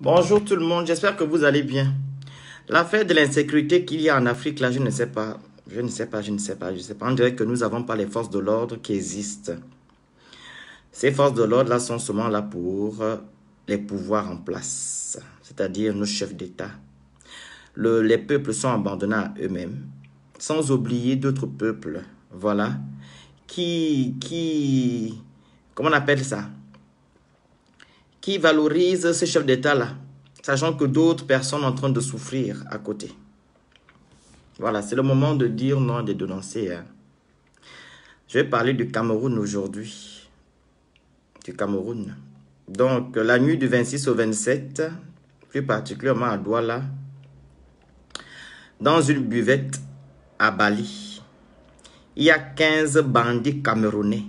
Bonjour tout le monde, j'espère que vous allez bien. L'affaire de l'insécurité qu'il y a en Afrique, là, je ne sais pas. On dirait que nous n'avons pas les forces de l'ordre qui existent. Ces forces de l'ordre là sont seulement là pour les pouvoirs en place, c'est-à-dire nos chefs d'État. Les peuples sont abandonnés à eux-mêmes, sans oublier d'autres peuples, voilà, comment on appelle ça? Qui valorisent ces chefs d'État-là, sachant que d'autres personnes sont en train de souffrir à côté. Voilà, c'est le moment de dire non, de dénoncer. Je vais parler du Cameroun aujourd'hui. Du Cameroun. Donc, la nuit du 26 au 27, plus particulièrement à Douala, dans une buvette à Bali, il y a 15 bandits camerounais.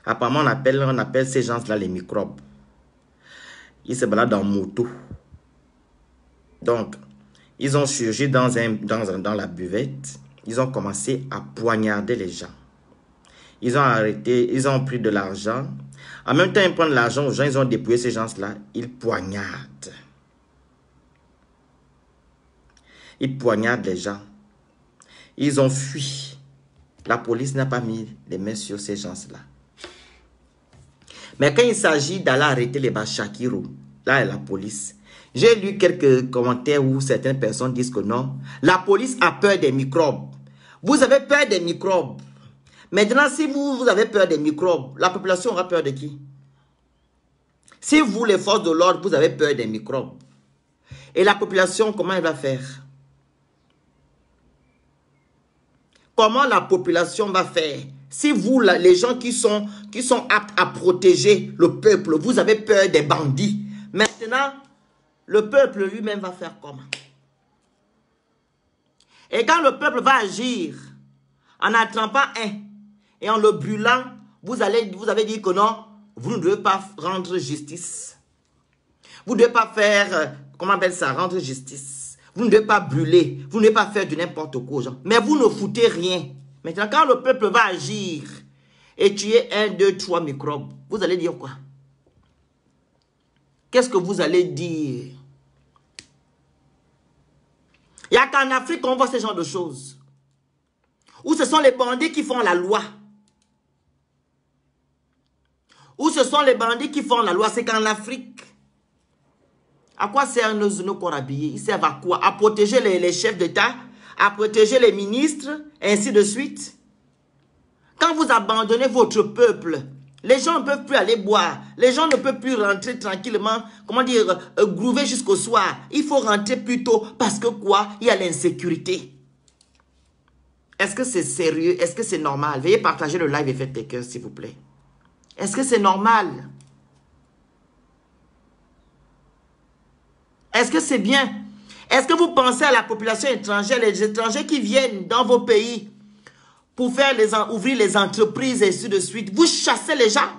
Apparemment, on appelle ces gens-là les microbes. Ils se baladent en moto. Donc, ils ont surgi dans la buvette. Ils ont commencé à poignarder les gens. Ils ont arrêté, ils ont pris de l'argent. En même temps, ils prennent l'argent aux gens, ils ont dépouillé ces gens-là. Ils poignardent. Ils poignardent les gens. Ils ont fui. La police n'a pas mis les mains sur ces gens-là. Mais quand il s'agit d'aller arrêter les Bachakiro, là est la police. J'ai lu quelques commentaires où certaines personnes disent que non, la police a peur des microbes. Vous avez peur des microbes. Maintenant, si vous avez peur des microbes, la population aura peur de qui? Si vous, les forces de l'ordre, vous avez peur des microbes, et la population, comment elle va faire? Comment la population va faire? Si vous, les gens qui sont aptes à protéger le peuple, vous avez peur des bandits. Maintenant, le peuple lui-même va faire comment? Et quand le peuple va agir en attrapant un et en le brûlant, vous avez dit que non, vous ne devez pas rendre justice. Vous ne devez pas faire, comment on appelle ça, rendre justice. Vous ne devez pas brûler, vous ne devez pas faire du n'importe quoi aux gens. Mais vous ne foutez rien. Maintenant, quand le peuple va agir et tuer 1, 2, 3 microbes, vous allez dire quoi? Qu'est-ce que vous allez dire? Il n'y a qu'en Afrique qu'on voit ce genre de choses. Où ce sont les bandits qui font la loi. Où ce sont les bandits qui font la loi, c'est qu'en Afrique. À quoi servent nos corps habillés? Ils servent à quoi? À protéger les chefs d'État, à protéger les ministres, ainsi de suite. Quand vous abandonnez votre peuple, les gens ne peuvent plus aller boire. Les gens ne peuvent plus rentrer tranquillement, comment dire, groover jusqu'au soir. Il faut rentrer plus tôt parce que quoi? Il y a l'insécurité. Est-ce que c'est sérieux? Est-ce que c'est normal? Veuillez partager le live et faites des cœurs, s'il vous plaît. Est-ce que c'est normal? Est-ce que c'est bien? Est-ce que vous pensez à la population étrangère, les étrangers qui viennent dans vos pays pour faire ouvrir les entreprises et ainsi de suite? Vous chassez les gens.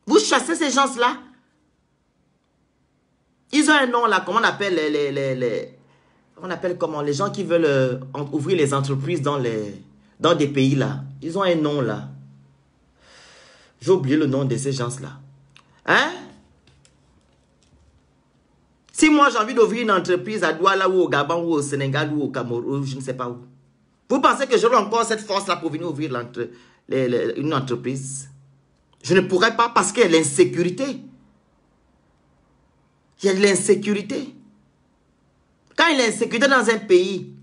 Vous chassez ces gens-là. Ils ont un nom là, comment on appelle on appelle comment? Les gens qui veulent ouvrir les entreprises dans des pays là. Ils ont un nom là. J'ai oublié le nom de ces gens-là. Hein? Si moi j'ai envie d'ouvrir une entreprise à Douala ou au Gabon ou au Sénégal ou au Cameroun, je ne sais pas où. Vous pensez que j'aurai encore cette force-là pour venir ouvrir une entreprise? Je ne pourrais pas parce qu'il y a l'insécurité. Il y a de l'insécurité. Quand il y a l'insécurité dans un pays,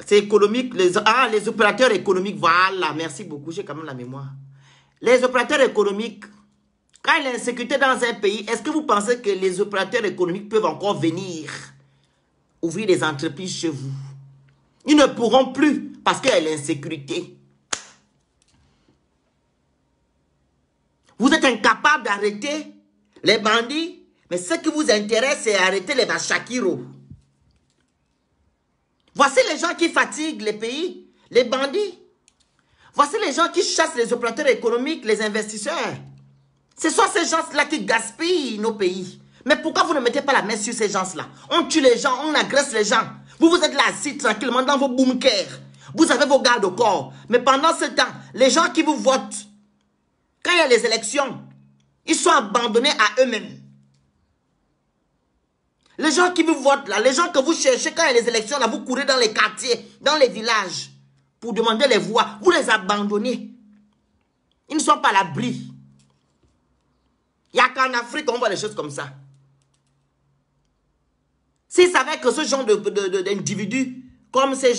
c'est économique. Les opérateurs économiques, voilà, merci beaucoup, j'ai quand même la mémoire. Les opérateurs économiques, quand il y a l'insécurité dans un pays, est-ce que vous pensez que les opérateurs économiques peuvent encore venir ouvrir des entreprises chez vous? Ils ne pourront plus parce qu'il y a l'insécurité. Vous êtes incapable d'arrêter les bandits, mais ce qui vous intéresse, c'est arrêter les Bachakiro. Voici les gens qui fatiguent les pays, les bandits. Voici les gens qui chassent les opérateurs économiques, les investisseurs. Ce sont ces gens-là qui gaspillent nos pays. Mais pourquoi vous ne mettez pas la main sur ces gens-là? On tue les gens, on agresse les gens. Vous êtes là assis tranquillement dans vos bunkers. Vous avez vos gardes-corps. Mais pendant ce temps, les gens qui vous votent, quand il y a les élections, Ils sont abandonnés à eux-mêmes. Les gens qui vous votent là, les gens que vous cherchez quand il y a les élections là, vous courez dans les quartiers, dans les villages pour demander les voix. Vous les abandonnez. Ils ne sont pas à l'abri. Il n'y a qu'en Afrique qu'on voit des choses comme ça. S'ils savaient que ce genre d'individus, comme ces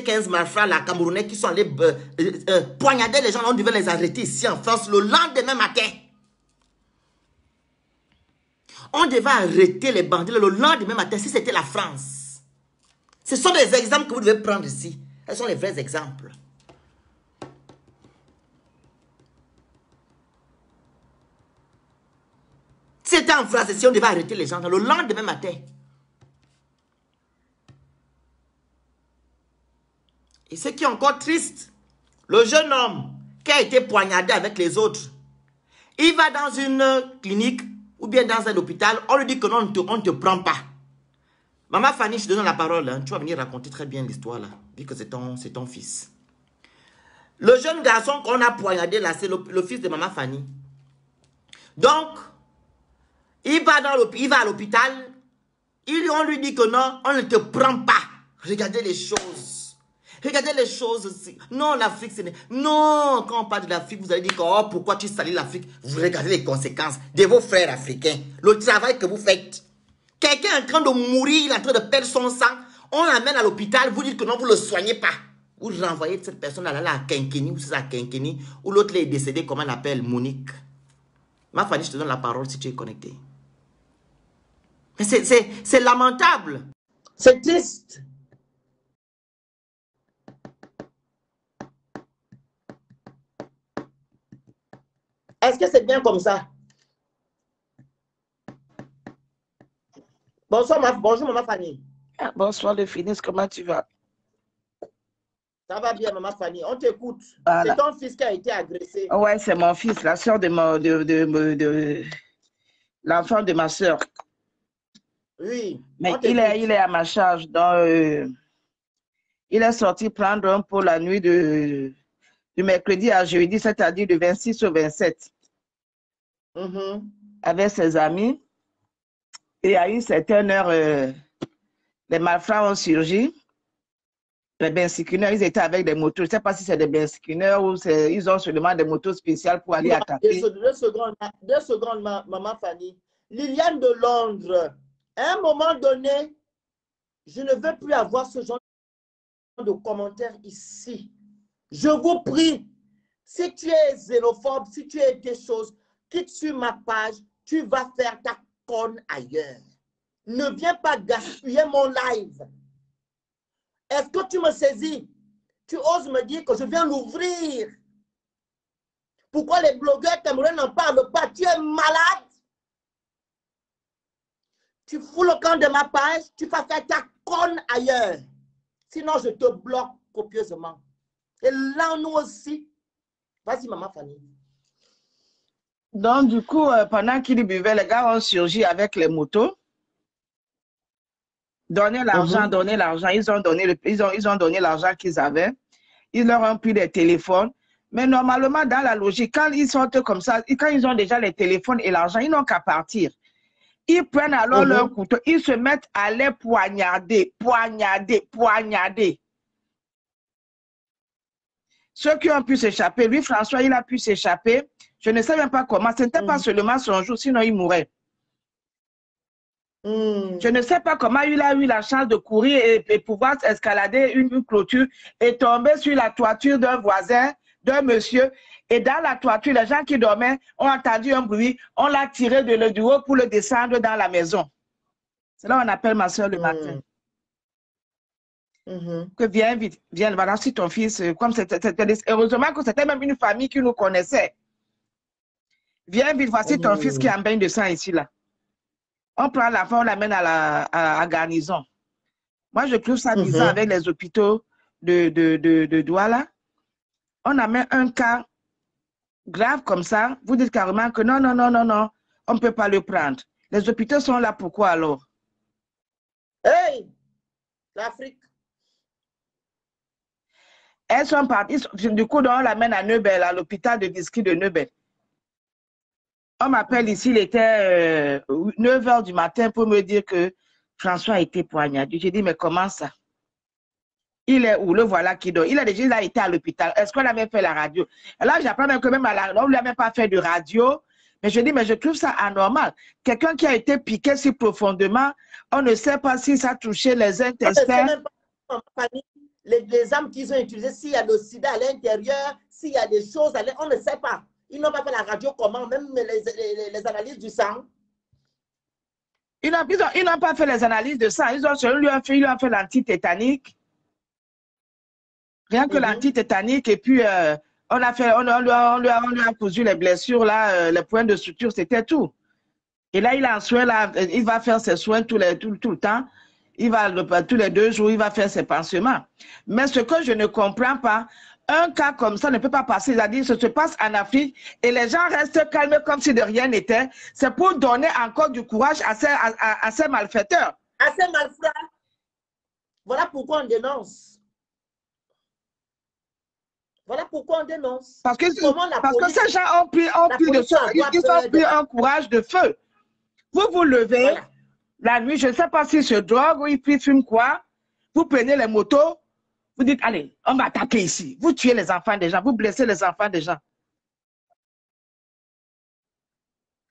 15 malfrats là, camerounais qui sont allés poignarder les gens, on devait les arrêter ici en France le lendemain matin. On devait arrêter les bandits le lendemain matin si c'était la France. Ce sont des exemples que vous devez prendre ici. Ce sont les vrais exemples. Si c'était en France, si on devait arrêter les gens le lendemain matin. Et ce qui est encore triste, le jeune homme qui a été poignardé avec les autres, il va dans une clinique ou bien dans un hôpital, on lui dit que non, on ne te prend pas. Maman Fanny, je te donne la parole, hein. Tu vas venir raconter très bien l'histoire là, vu que c'est ton fils. Le jeune garçon qu'on a poignardé là, c'est le fils de Maman Fanny. Donc, il va à l'hôpital, on lui dit que non, on ne te prend pas. Regardez les choses. Regardez les choses aussi. Non, l'Afrique, c'est... Non, quand on parle de l'Afrique, vous allez dire que, oh, pourquoi tu salis l'Afrique? Vous regardez les conséquences de vos frères africains. Le travail que vous faites. Quelqu'un est en train de mourir, il est en train de perdre son sang. On l'amène à l'hôpital, vous dites que non, vous ne le soignez pas. Vous renvoyez cette personne à la Kenkeni, ou c'est la Kenkeni, ou l'autre est décédé, comment on l'appelle, Monique. Ma Fanny, je te donne la parole si tu es connecté. Mais c'est lamentable. C'est triste. Est-ce que c'est bien comme ça? Bonjour, Maman Fanny. Ah, bonsoir, le Finis, comment tu vas? Ça va bien, Maman Fanny. On t'écoute. Voilà. C'est ton fils qui a été agressé. Ouais, c'est mon fils, la soeur de l'enfant de ma soeur. Oui. Mais il est à ma charge. Donc, il est sorti prendre un pot la nuit du mercredi à jeudi, c'est-à-dire du 26 au 27. Avec ses amis. Et à une certaine heure, les malfrats ont surgi. Les bensiquineurs, ils étaient avec des motos. Je ne sais pas si c'est des bensiquineurs ou ils ont seulement des motos spéciales pour aller attaquer. Deux secondes, Maman Fanny. Liliane de Londres, à un moment donné, je ne veux plus avoir ce genre de commentaires ici. Je vous prie, si tu es xénophobe, si tu es des choses, quitte sur ma page, tu vas faire ta conne ailleurs. Ne viens pas gaspiller mon live. Est-ce que tu me saisis? Tu oses me dire que je viens l'ouvrir. Pourquoi les blogueurs camerounais n'en parlent pas? Tu es malade. Tu fous le camp de ma page, tu vas faire ta conne ailleurs. Sinon, je te bloque copieusement. Et là, nous aussi. Vas-y, Maman Fanny. Donc, du coup, pendant qu'ils buvaient, les gars ont surgi avec les motos. Donner l'argent, donner l'argent. Ils ont donné l'argent qu'ils avaient. Ils leur ont pris les téléphones. Mais normalement, dans la logique, quand ils sortent comme ça, quand ils ont déjà les téléphones et l'argent, ils n'ont qu'à partir. Ils prennent alors leur couteau, ils se mettent à les poignarder. Ceux qui ont pu s'échapper, lui, François, il a pu s'échapper. Je ne sais même pas comment. Ce n'était pas seulement son jour, sinon il mourrait. Je ne sais pas comment il a eu la chance de courir et pouvoir escalader une clôture et tomber sur la toiture d'un voisin, d'un monsieur. Et dans la toiture, les gens qui dormaient ont entendu un bruit. On l'a tiré du haut pour le descendre dans la maison. C'est là qu'on appelle ma soeur le matin. Que viens vite, viens, voilà, si ton fils, comme heureusement que c'était même une famille qui nous connaissait. Viens vite, voici ton fils qui est en bain de sang ici, là. On prend l'enfant, on l'amène à Garnison. Moi, je trouve ça bizarre avec les hôpitaux de Douala. On amène un cas grave comme ça. Vous dites carrément que non, on ne peut pas le prendre. Les hôpitaux sont là, pourquoi alors? Hey! L'Afrique. Elles sont parties, du coup, on l'amène à Neubel, à l'hôpital de Visky de Neubel. On m'appelle ici, il était 9 h du matin pour me dire que François a été poignardé. J'ai dit, mais comment ça? Il est où? Le voilà qui dort. Il a déjà été à l'hôpital. Est-ce qu'on a même fait la radio? Et là, j'apprends même que même on ne lui a même pas fait de radio. Mais je dis, mais je trouve ça anormal. Quelqu'un qui a été piqué si profondément, on ne sait pas si ça a touché les intestins. Les armes qu'ils ont utilisées, s'il y a le sida à l'intérieur, s'il y a des choses, on ne sait pas. Ils n'ont pas fait la radio comment, même les analyses du sang. Ils n'ont pas fait les analyses de sang. Ils lui ont fait l'antitétanique. Rien que l'antitétanique. Et puis, on lui a cousu les blessures, là, les points de suture, c'était tout. Et là, il a un soin, là, il va faire ses soins tout le temps. Il va, tous les 2 jours, il va faire ses pansements. Mais ce que je ne comprends pas, un cas comme ça ne peut pas passer. C'est-à-dire, ça se passe en Afrique et les gens restent calmes comme si de rien n'était. C'est pour donner encore du courage à ces malfaiteurs. À ces malfrats. Voilà pourquoi on dénonce. Voilà pourquoi on dénonce. Parce que ces gens ont pris un courage de feu. Vous levez, voilà. La nuit, je ne sais pas si se drogue ou il fume quoi. Vous prenez les motos, vous dites, allez, on va attaquer ici. Vous tuez les enfants des gens, vous blessez les enfants des gens.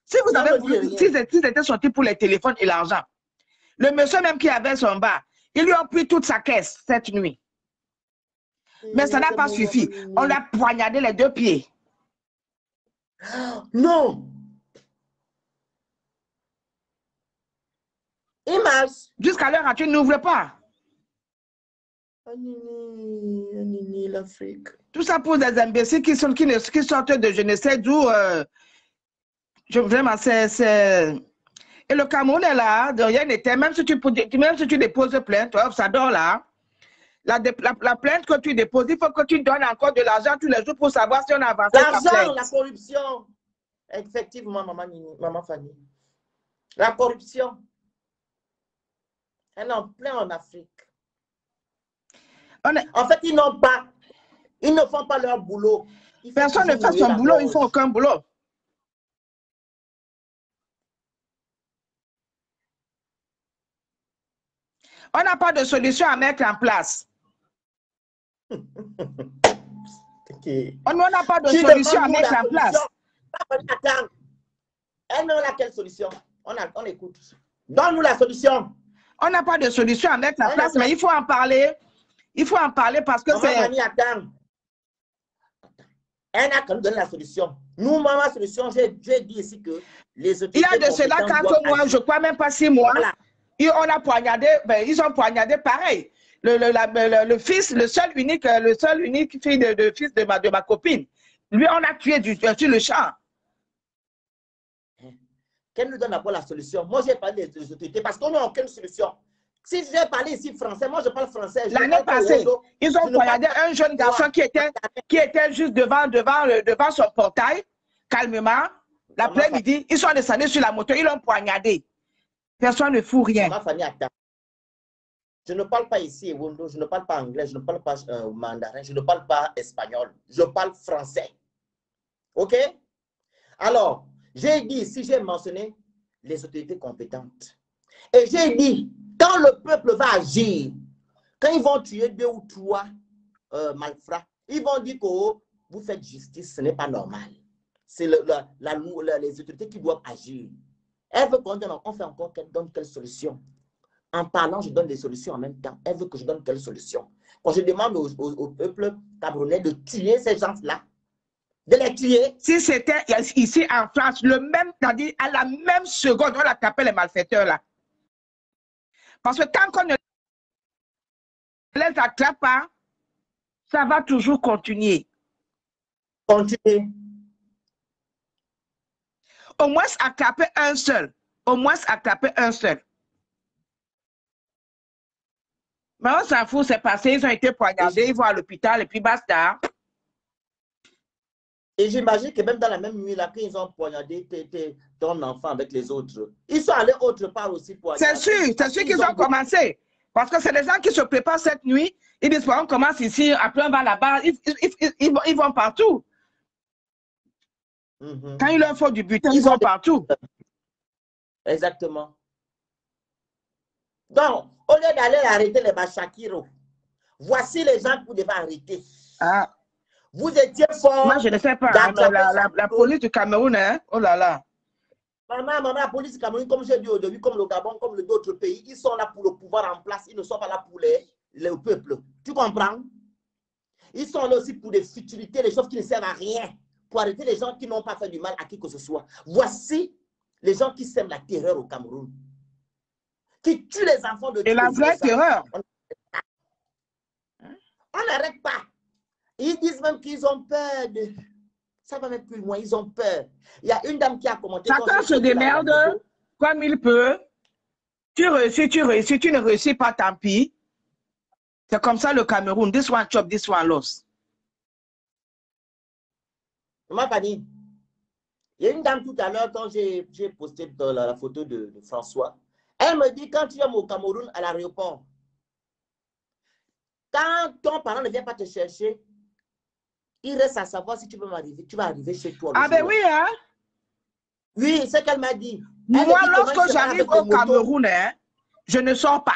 Si vous avez, s'ils étaient sortis pour les téléphones et l'argent, le monsieur même qui avait son bar, ils lui ont pris toute sa caisse cette nuit. Mais ça n'a pas suffi. On l'a poignardé les 2 pieds. Non. Image. Jusqu'à l'heure, tu n'ouvres pas. L'Afrique. Tout ça pour des imbéciles qui sortent de je ne sais d'où. Vraiment, c'est... Et le Cameroun est là, de rien n'était. Même si tu déposes plainte, ça dort là. La plainte que tu déposes, il faut que tu donnes encore de l'argent tous les jours pour savoir si on a avancé. L'argent, la corruption. Effectivement, maman Fanny. La corruption. Elle est en plein en Afrique. En fait, ils ne font pas leur boulot. Personne ne fait son boulot, ils ne font aucun boulot. On n'a pas de solution à mettre en place. Okay. On n'a pas de solution à mettre en place. Attends. Elle n'a quelle solution? On écoute. Donne-nous la solution. On n'a pas de solution à mettre en place, mais il faut en parler. Il faut en parler parce que c'est... Attends. Elle n'a qu'à nous donner la solution. Nous, ma solution, j'ai dit ici que les autorités... Il y a de cela 4 mois, je ne crois même pas 6 mois. Voilà. Et on a poignardé, ils ont poignardé pareil. Le fils, le seul unique fils de ma copine. Lui, on a tué sur le champ. Qu'elle nous donne d'abord la solution. Moi, j'ai parlé des autorités parce qu'on n'a aucune solution. Si j'ai parlé ici français, moi je parle français. L'année passée, ils ont poignardé un jeune garçon qui était juste devant son portail, calmement. L'après-midi, ils sont descendus sur la moto, ils l'ont poignardé. Personne ne fout rien. Je ne parle pas ici Ewondo, je ne parle pas anglais, je ne parle pas mandarin, je ne parle pas espagnol, je parle français. OK? Alors, j'ai dit ici, j'ai mentionné les autorités compétentes. Et j'ai dit, quand le peuple va agir, quand ils vont tuer 2 ou 3 malfrats, ils vont dire que vous faites justice, ce n'est pas normal. C'est les autorités qui doivent agir. Elle veut qu'on fait encore quelle solution. En parlant, je donne des solutions en même temps. Elle veut que je donne quelle solution. Quand je demande au peuple camerounais de tuer ces gens-là, de les tuer. Si c'était ici en France, c'est-à-dire à la même seconde, on a tapé les malfaiteurs là. Parce que tant qu'on ne les attrape pas, ça va toujours continuer. Continuer. Au moins attraper un seul. Au moins attraper un seul. Mais on s'en fout, c'est passé, ils ont été poignardés, ils vont à l'hôpital et puis basta. Et j'imagine que même dans la même nuit, là, quand ils ont poignardé ton enfant avec les autres, ils sont allés autre part aussi pour... C'est sûr qu'ils ont commencé. Parce que c'est des gens qui se préparent cette nuit. Ils disent, on commence ici, après on va là-bas. Ils vont partout. Quand il leur faut du butin, ils sont partout. Exactement. Donc, au lieu d'aller arrêter les Bachakiro, voici les gens que vous devez arrêter. Ah. Vous étiez fort. Moi, je ne sais pas. Hein, la police du Cameroun, hein? Oh là là. Maman, la police du Cameroun, comme j'ai dit au début, comme le Gabon, comme d'autres pays, ils sont là pour le pouvoir en place. Ils ne sont pas là pour le peuple. Tu comprends? Ils sont là aussi pour des futilités, des choses qui ne servent à rien. Pour arrêter les gens qui n'ont pas fait du mal à qui que ce soit. Voici les gens qui sèment la terreur au Cameroun. Qui tuent les enfants de Dieu. Et la vraie terreur. On n'arrête pas. Ils disent même qu'ils ont peur de... Ça va même plus loin, ils ont peur. Il y a une dame qui a commenté... Chacun se démerde comme il peut. Tu réussis, tu réussis. Tu ne réussis pas, tant pis. C'est comme ça le Cameroun. This one chop, this one lost. Maman Fanny, il y a une dame tout à l'heure, quand j'ai posté dans la photo de François, elle me dit, quand tu es au Cameroun, à l'aéroport, quand ton parent ne vient pas te chercher, il reste à savoir si tu peux m'arriver. Tu vas arriver chez toi. Ah ben oui, hein? Oui, c'est ce qu'elle m'a dit. Moi, lorsque j'arrive au Cameroun, hein, je ne sors pas.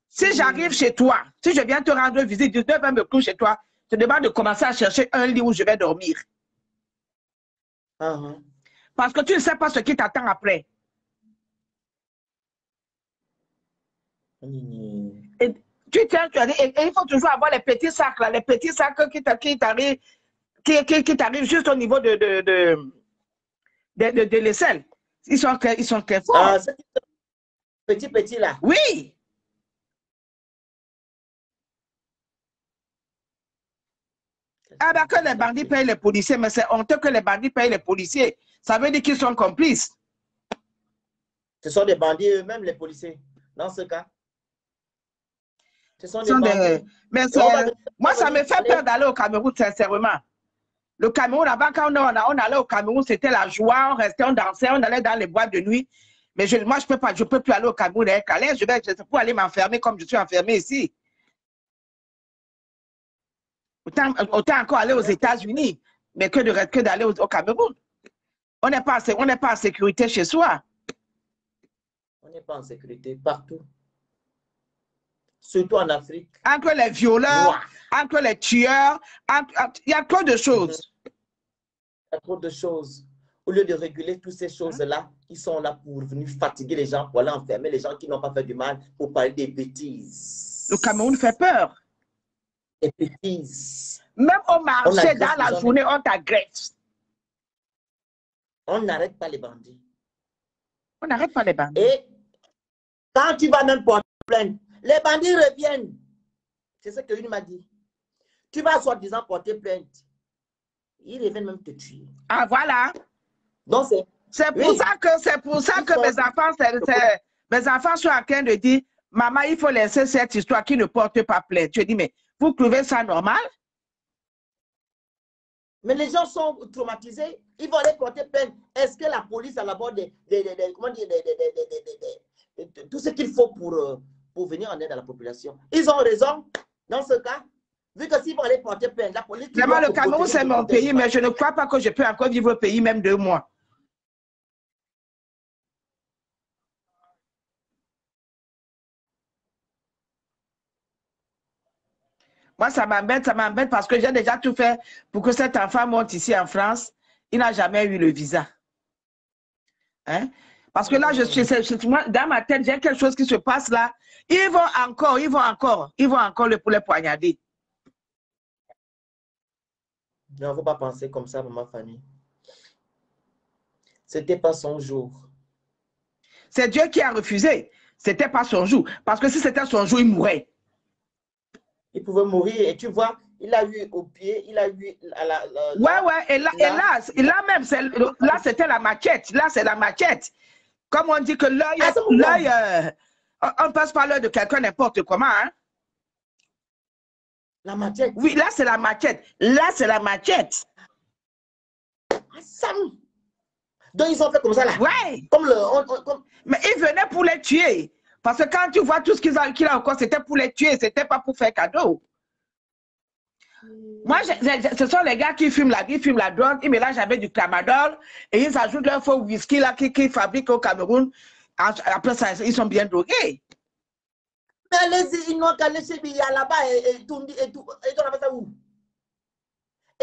Si j'arrive chez toi, si je viens te rendre visite, 19h me couche chez toi, je te demande de commencer à chercher un lit où je vais dormir. Parce que tu ne sais pas ce qui t'attend après. Et tu tiens, et il faut toujours avoir les petits sacs là, les petits sacs qui t'arrivent juste au niveau de l'aisselle. Ils sont très forts. Ah, petit là. Oui. Ah ben que les bandits payent les policiers, mais c'est honteux que les bandits payent les policiers. Ça veut dire qu'ils sont complices. Ce sont des bandits eux-mêmes, les policiers, dans ce cas. Ce sont des bandits. Mais moi, ça me fait peur d'aller au Cameroun, sincèrement. Le Cameroun, avant, quand on allait au Cameroun, c'était la joie, on restait, on dansait, on allait dans les boîtes de nuit. Mais moi, je ne peux plus aller au Cameroun avec Calais. Je peux aller m'enfermer comme je suis enfermé ici. Autant encore aller aux États-Unis, mais que d'aller au Cameroun. On n'est pas en sécurité chez soi. On n'est pas en sécurité partout. Surtout en Afrique. Entre les violeurs, entre les tueurs, il y a trop de choses. Il y a trop de choses. Au lieu de réguler toutes ces choses-là, ils sont là pour venir fatiguer les gens, pour aller enfermer les gens qui n'ont pas fait du mal, pour parler des bêtises. Le Cameroun fait peur. Des bêtises. Même au marché, dans la journée, on t'agresse. On n'arrête pas les bandits. On n'arrête pas les bandits. Et quand tu vas même porter plainte, les bandits reviennent. C'est ce que lui m'a dit. Tu vas soi-disant porter plainte. Ils reviennent même te tuer. Ah, voilà. Donc c'est pour ça que mes enfants sont en train de dire, maman, il faut laisser cette histoire qui ne porte pas plainte. Je dis, mais vous trouvez ça normal? Mais les gens sont traumatisés. Ils vont aller porter plainte. Est-ce que la police a d'abord tout ce qu'il faut pour venir en aide à la population? Ils ont raison dans ce cas. Vu que s'ils vont aller porter plainte, la police... Vraiment, le Cameroun, c'est mon pays, mais je ne crois pas que je peux encore vivre au pays même 2 mois. Moi, ça m'embête parce que j'ai déjà tout fait pour que cet enfant monte ici en France. Il n'a jamais eu le visa. Hein? Parce que là, dans ma tête, j'ai quelque chose qui se passe là. Ils vont encore le poulet poignarder. Non, il ne faut pas penser comme ça, maman Fanny. Ce n'était pas son jour. C'est Dieu qui a refusé. Ce n'était pas son jour. Parce que si c'était son jour, il mourrait. Il pouvait mourir. Et tu vois, il a eu au pied, il a eu à la... Ouais. Et là même, là, c'était la maquette. Là, c'est la maquette. Comme on dit que l'œil, on passe par l'œil de quelqu'un n'importe comment. Hein? La maquette. Oui, là, c'est la maquette. Là, c'est la maquette. Donc, ils ont fait comme ça, là. Ouais. Mais ils venaient pour les tuer. Parce que quand tu vois tout ce qu'il a encore, c'était pour les tuer. C'était pas pour faire cadeau. Moi, ce sont les gars qui fument la drogue, ils mélangent avec du tramadol et ils ajoutent leur faux whisky là qu'ils fabriquent au Cameroun. Après ça, ils sont bien drogués. Mais allez-y, ils n'ont qu'à laisser Biya là-bas et tout ça où?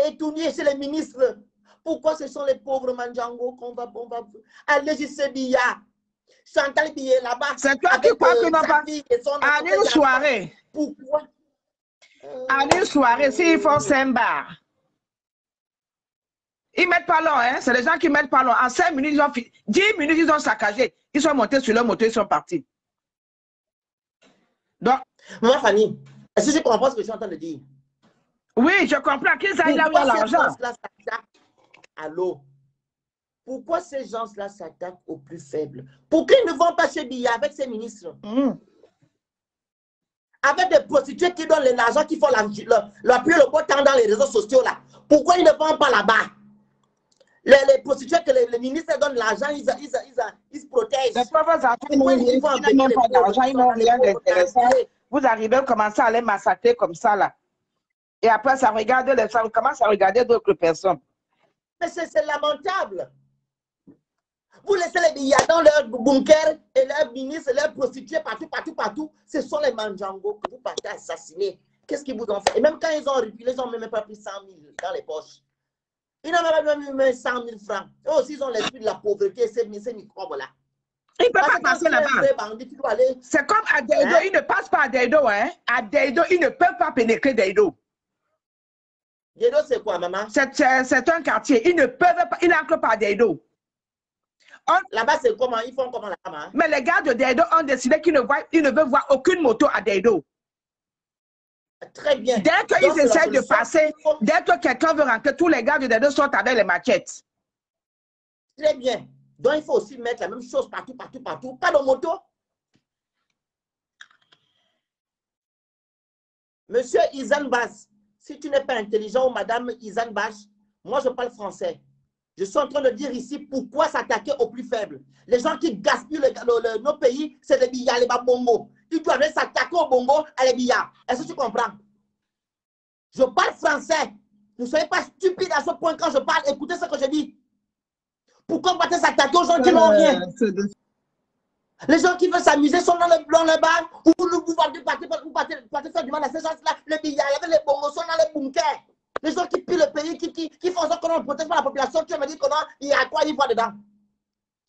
Et tourner chez les ministres. Pourquoi ce sont les pauvres Mandjango qu'on va allez-y, c'est Biya. Chantal Biya là-bas. C'est toi qui crois que non pas. En une soirée. Pourquoi? En une soirée, s'ils font 5 bars, ils mettent pas long, hein? C'est les gens qui mettent pas long. En 5 minutes, ils ont 10 minutes, ils ont saccagé. Ils sont montés sur leur moto, ils sont partis. Donc, Maman Fanny, est-ce que je comprends ce que je suis en train de dire? Oui, je comprends qu'ils aillent là où il y a l'argent. Allô? Pourquoi ces gens-là s'attaquent aux plus faibles? Pourquoi ils ne vont pas chez Biya avec ses ministres? Avec des prostituées qui donnent l'argent, qui font leur pluie le beau temps dans les réseaux sociaux là. Pourquoi ils ne vont pas là-bas? Les prostituées que les ministres donnent l'argent, ils se protègent. Les pauvres enfants, ils n'ont même pas d'argent, ils n'ont rien d'intéressant. Vous arrivez à commencer à les massacrer comme ça là. Et après, ça regarde les femmes, commence à regarder d'autres personnes. Mais c'est lamentable. Vous laissez les billets dans leur bunker et leurs ministres, leurs prostituées partout. Ce sont les Mandjango que vous partez assassiner. Qu'est-ce qu'ils vous ont fait? Et même quand ils ont reculé, ils n'ont même pas pris 100 000 dans les poches. Ils n'ont même pas mis 100 000 francs. Eux aussi, ils ont l'esprit de la pauvreté, ces microbes-là. Ils ne peuvent pas passer là-bas. C'est comme à Deido, ils ne passent pas à Deido. Hein? À Deido, ils ne peuvent pas pénétrer Deido. Deido, c'est quoi, maman? C'est un quartier. Ils ne peuvent pas, ils n'entrent pas à Deido. Là-bas, c'est comment? Ils font comment là-bas? Mais les gars de Deido ont décidé qu'ils ne veulent voir aucune moto à Deido. Très bien. Dès qu'ils essaient de passer, dès que quelqu'un veut rentrer, tous les gars de Deido sortent avec les machettes. Très bien. Donc, il faut aussi mettre la même chose partout. Pas de moto. Monsieur Izan Bass, si tu n'es pas intelligent, ou madame Izan Bash, moi je parle français. Je suis en train de dire ici pourquoi s'attaquer aux plus faibles. Les gens qui gaspillent nos pays, c'est les billards, les bongo. Ils doivent s'attaquer aux bongo, à les billards. Est-ce que tu comprends? Je parle français. Ne soyez pas stupides à ce point quand je parle. Écoutez ce que je dis. Pourquoi on va s'attaquer aux gens qui n'ont rien? Les gens qui veulent s'amuser sont dans le bar. Ou vous partez faire du mal à ces gens-là. Les billards, les bongos sont dans les bunkers. Les gens qui pillent le pays, qui font ça qu'on ne protège pas la population, tu me dis comment il y a quoi il faut dedans?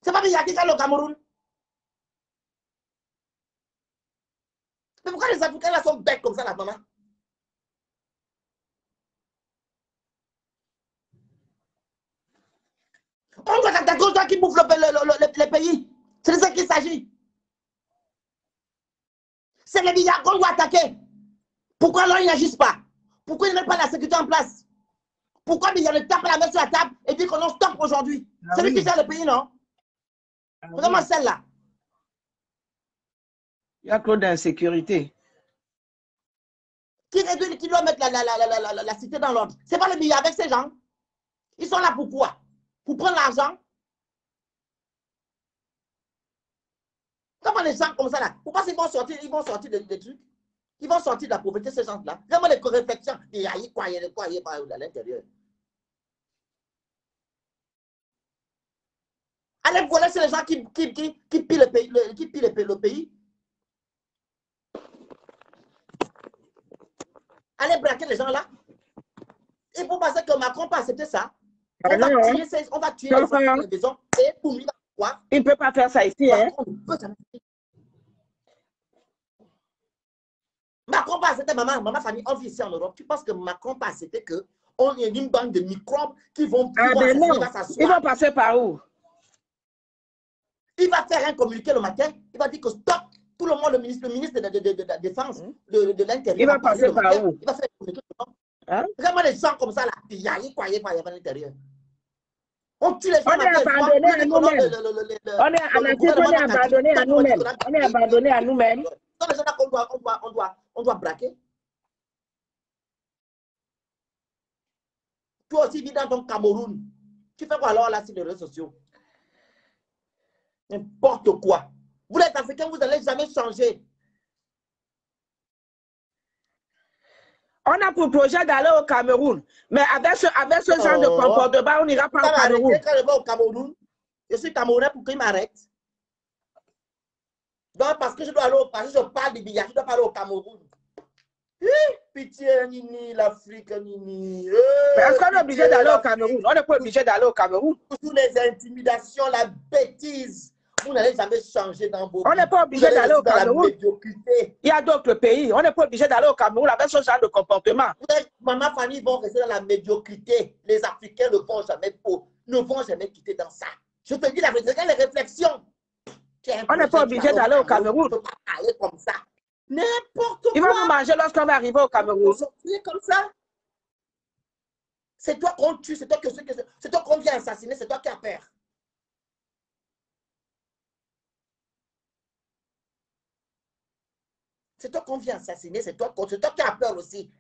C'est pas Biya qui fait le Cameroun. Mais pourquoi les Africains là sont bêtes comme ça, la maman? On doit s'attaquer aux gens qui bouffent les pays. C'est de ça qu'il s'agit. C'est les Biya qu'on doit attaquer. Pourquoi alors ils n'agissent pas? Pourquoi ils ne mettent pas la sécurité en place? Pourquoi il y a le tape la main sur la table et dit qu'on en stoppe aujourd'hui? C'est lui qui gère le pays, non? Vraiment celle-là. Il y a trop d'insécurité. Qui doit mettre la cité dans l'ordre? C'est pas le billet avec ces gens. Ils sont là pour quoi? Pour prendre l'argent? Comment les gens comme ça là? Pourquoi ils vont sortir des trucs? Ils vont sortir de la pauvreté, ces gens-là. Vraiment les réflexions. Il y a quoi à l'intérieur. Allez voler, c'est les gens qui pillent le pays. Allez braquer les gens là. Et vous pensez que Macron peut accepter ça? On va tuer les gens dans les maisons et boum, il va quoi? Il ne peut pas faire ça ici. Hein? Macron pas accepter, maman famille, on vit ici en Europe. Tu penses que Macron pas accepter qu'on ait une bande de microbes qui vont ils vont passer par où? Il va faire un communiqué le matin, il va dire que stop, tout le monde, le ministre de la Défense, de l'Intérieur. Il va passer par où? Il va faire un communiqué. Vraiment les gens comme ça là, il y a à l'intérieur. On tue les gens. On est abandonné à nous-mêmes. On est abandonné à nous-mêmes. On est abandonné à nous-mêmes. Dans les gens là on doit braquer. Toi aussi, vis dans ton Cameroun. Tu fais quoi alors là sur les réseaux sociaux? N'importe quoi. Vous les Africains, vous n'allez jamais changer. On a pour projet d'aller au Cameroun. Mais avec ce genre de comportement, on n'ira pas au Cameroun. Quand je vais au Cameroun, je suis Camerounais pour qu'il m'arrête. Donc, parce que je dois aller au Cameroun, je parle du billard, je dois pas aller au Cameroun. Pitié, Nini, l'Afrique, Nini. Est-ce qu'on est obligé d'aller au Cameroun? On n'est pas obligé d'aller au Cameroun. Toutes les intimidations, la bêtise. Vous n'allez jamais changer dans vos... On n'est pas obligé d'aller au Cameroun. Il y a d'autres pays. On n'est pas obligé d'aller au Cameroun avec ce genre de comportement. Maman, famille vont rester dans la médiocrité. Les Africains ne vont jamais quitter dans ça. Je te dis la vérité, les réflexions. On n'est pas obligé d'aller au Cameroun. On ne peut pas parler comme ça. N'importe quoi. Ils vont nous manger lorsqu'on va arriver au Cameroun. Comme ça. C'est toi qu'on tue, c'est toi qu'on vient assassiner, c'est toi qui as peur. C'est toi qu'on vient assassiner, c'est toi qui as peur aussi.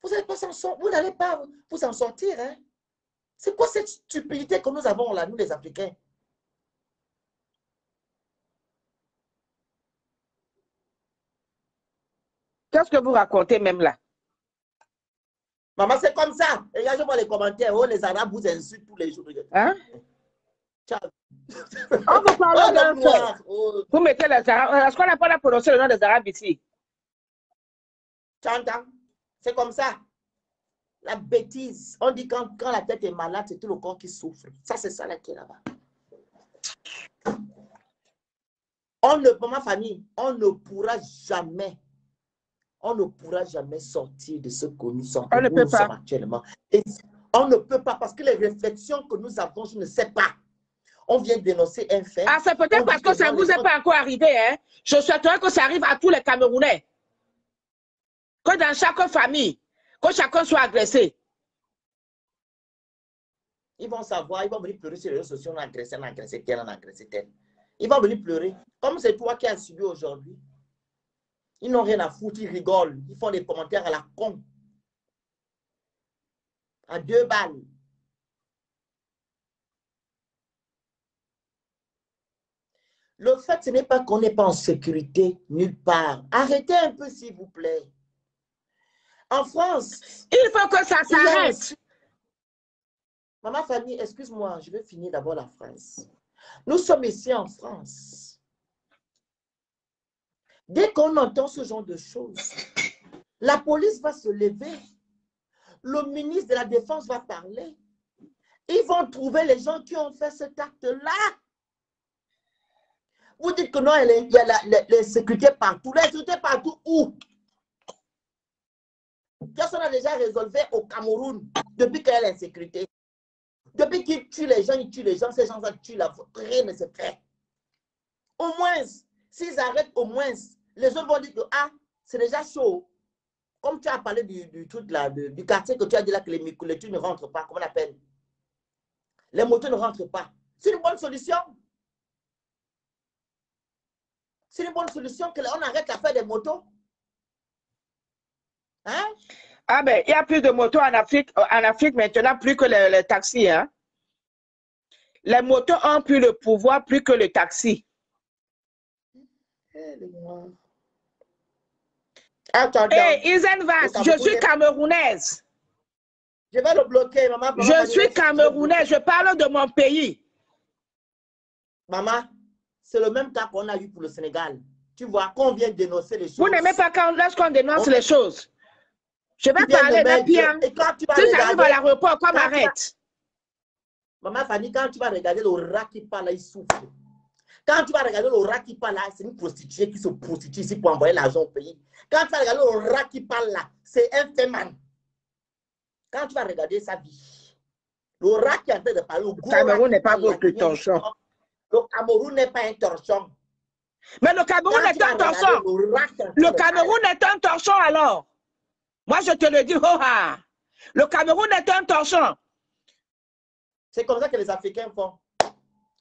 Vous n'allez pas vous en sortir. Hein? C'est quoi cette stupidité que nous avons là, nous les Africains? Qu'est-ce que vous racontez même là? Maman, c'est comme ça. Regardez-moi les commentaires. Oh, les Arabes vous insultent tous les jours. Hein? Ciao. On vous parle d'un fait. Vous mettez les Arabes. Est-ce qu'on n'a pas prononcé le nom des Arabes ici? C'est comme ça. La bêtise. On dit quand la tête est malade, c'est tout le corps qui souffre. Ça, c'est ça là qui est là-bas. Pour ma famille, on ne pourra jamais sortir de ce que nous sommes, actuellement. Et on ne peut pas, parce que les réflexions que nous avons, je ne sais pas. On vient dénoncer un fait. Ah, c'est peut-être parce que ça ne vous est pas encore arrivé. Hein? Je souhaiterais que ça arrive à tous les Camerounais. Que dans chaque famille, que chacun soit agressé. Ils vont savoir, ils vont venir pleurer sur les réseaux sociaux, on a agressé tel. Ils vont venir pleurer. Comme c'est toi qui as subi aujourd'hui. Ils n'ont rien à foutre, ils rigolent. Ils font des commentaires à la con. À 2 balles. Le fait, ce n'est pas qu'on n'est pas en sécurité nulle part. Arrêtez un peu, s'il vous plaît. En France... Il faut que ça s'arrête. Maman Fanny, excuse-moi, je vais finir d'abord la France. Nous sommes ici en France. Dès qu'on entend ce genre de choses, la police va se lever. Le ministre de la Défense va parler. Ils vont trouver les gens qui ont fait cet acte-là. Vous dites que non, il y a la sécurité partout. La sécurité partout où? Personne n'a déjà résolu au Cameroun depuis qu'il y a l'insécurité. Depuis qu'ils tuent les gens, ces gens-là tuent la faute. Rien ne se fait. Au moins, s'ils arrêtent au moins, les autres vont dire que ah, c'est déjà chaud. Comme tu as parlé du truc là, du quartier que tu as dit là que les trucs ne rentrent pas, comment on appelle? Les motos ne rentrent pas. C'est une bonne solution. C'est une bonne solution qu'on arrête l'affaire des motos. Hein? Ah ben, il y a plus de motos en Afrique maintenant, plus que les taxis. Hein? Les motos ont plus le pouvoir, plus que le taxi. Isenvas, je suis camerounaise. Je vais le bloquer, maman. Je suis camerounaise, je parle de mon pays. Maman, c'est le même cas qu'on a eu pour le Sénégal. Tu vois, qu'on vient dénoncer les choses. Vous n'aimez pas lorsqu'on dénonce les choses. Je vais parler d'un bien. Si ça arrive à l'aéroport, qu'on m'arrête. Maman Fanny, quand tu vas regarder le rat qui parle là, il souffre. Quand tu vas regarder le rat qui parle là, c'est une prostituée qui se prostitue ici pour envoyer l'argent au pays. Quand tu vas regarder le rat qui parle là, c'est un féman. Quand tu vas regarder sa vie, le rat qui est en train de parler, le Cameroun n'est pas votre torchon. Le Cameroun n'est pas un torchon. Mais le Cameroun est un torchon. Le Cameroun est un torchon alors. Moi, je te le dis, oh, le Cameroun est un torchon. C'est comme ça que les Africains font.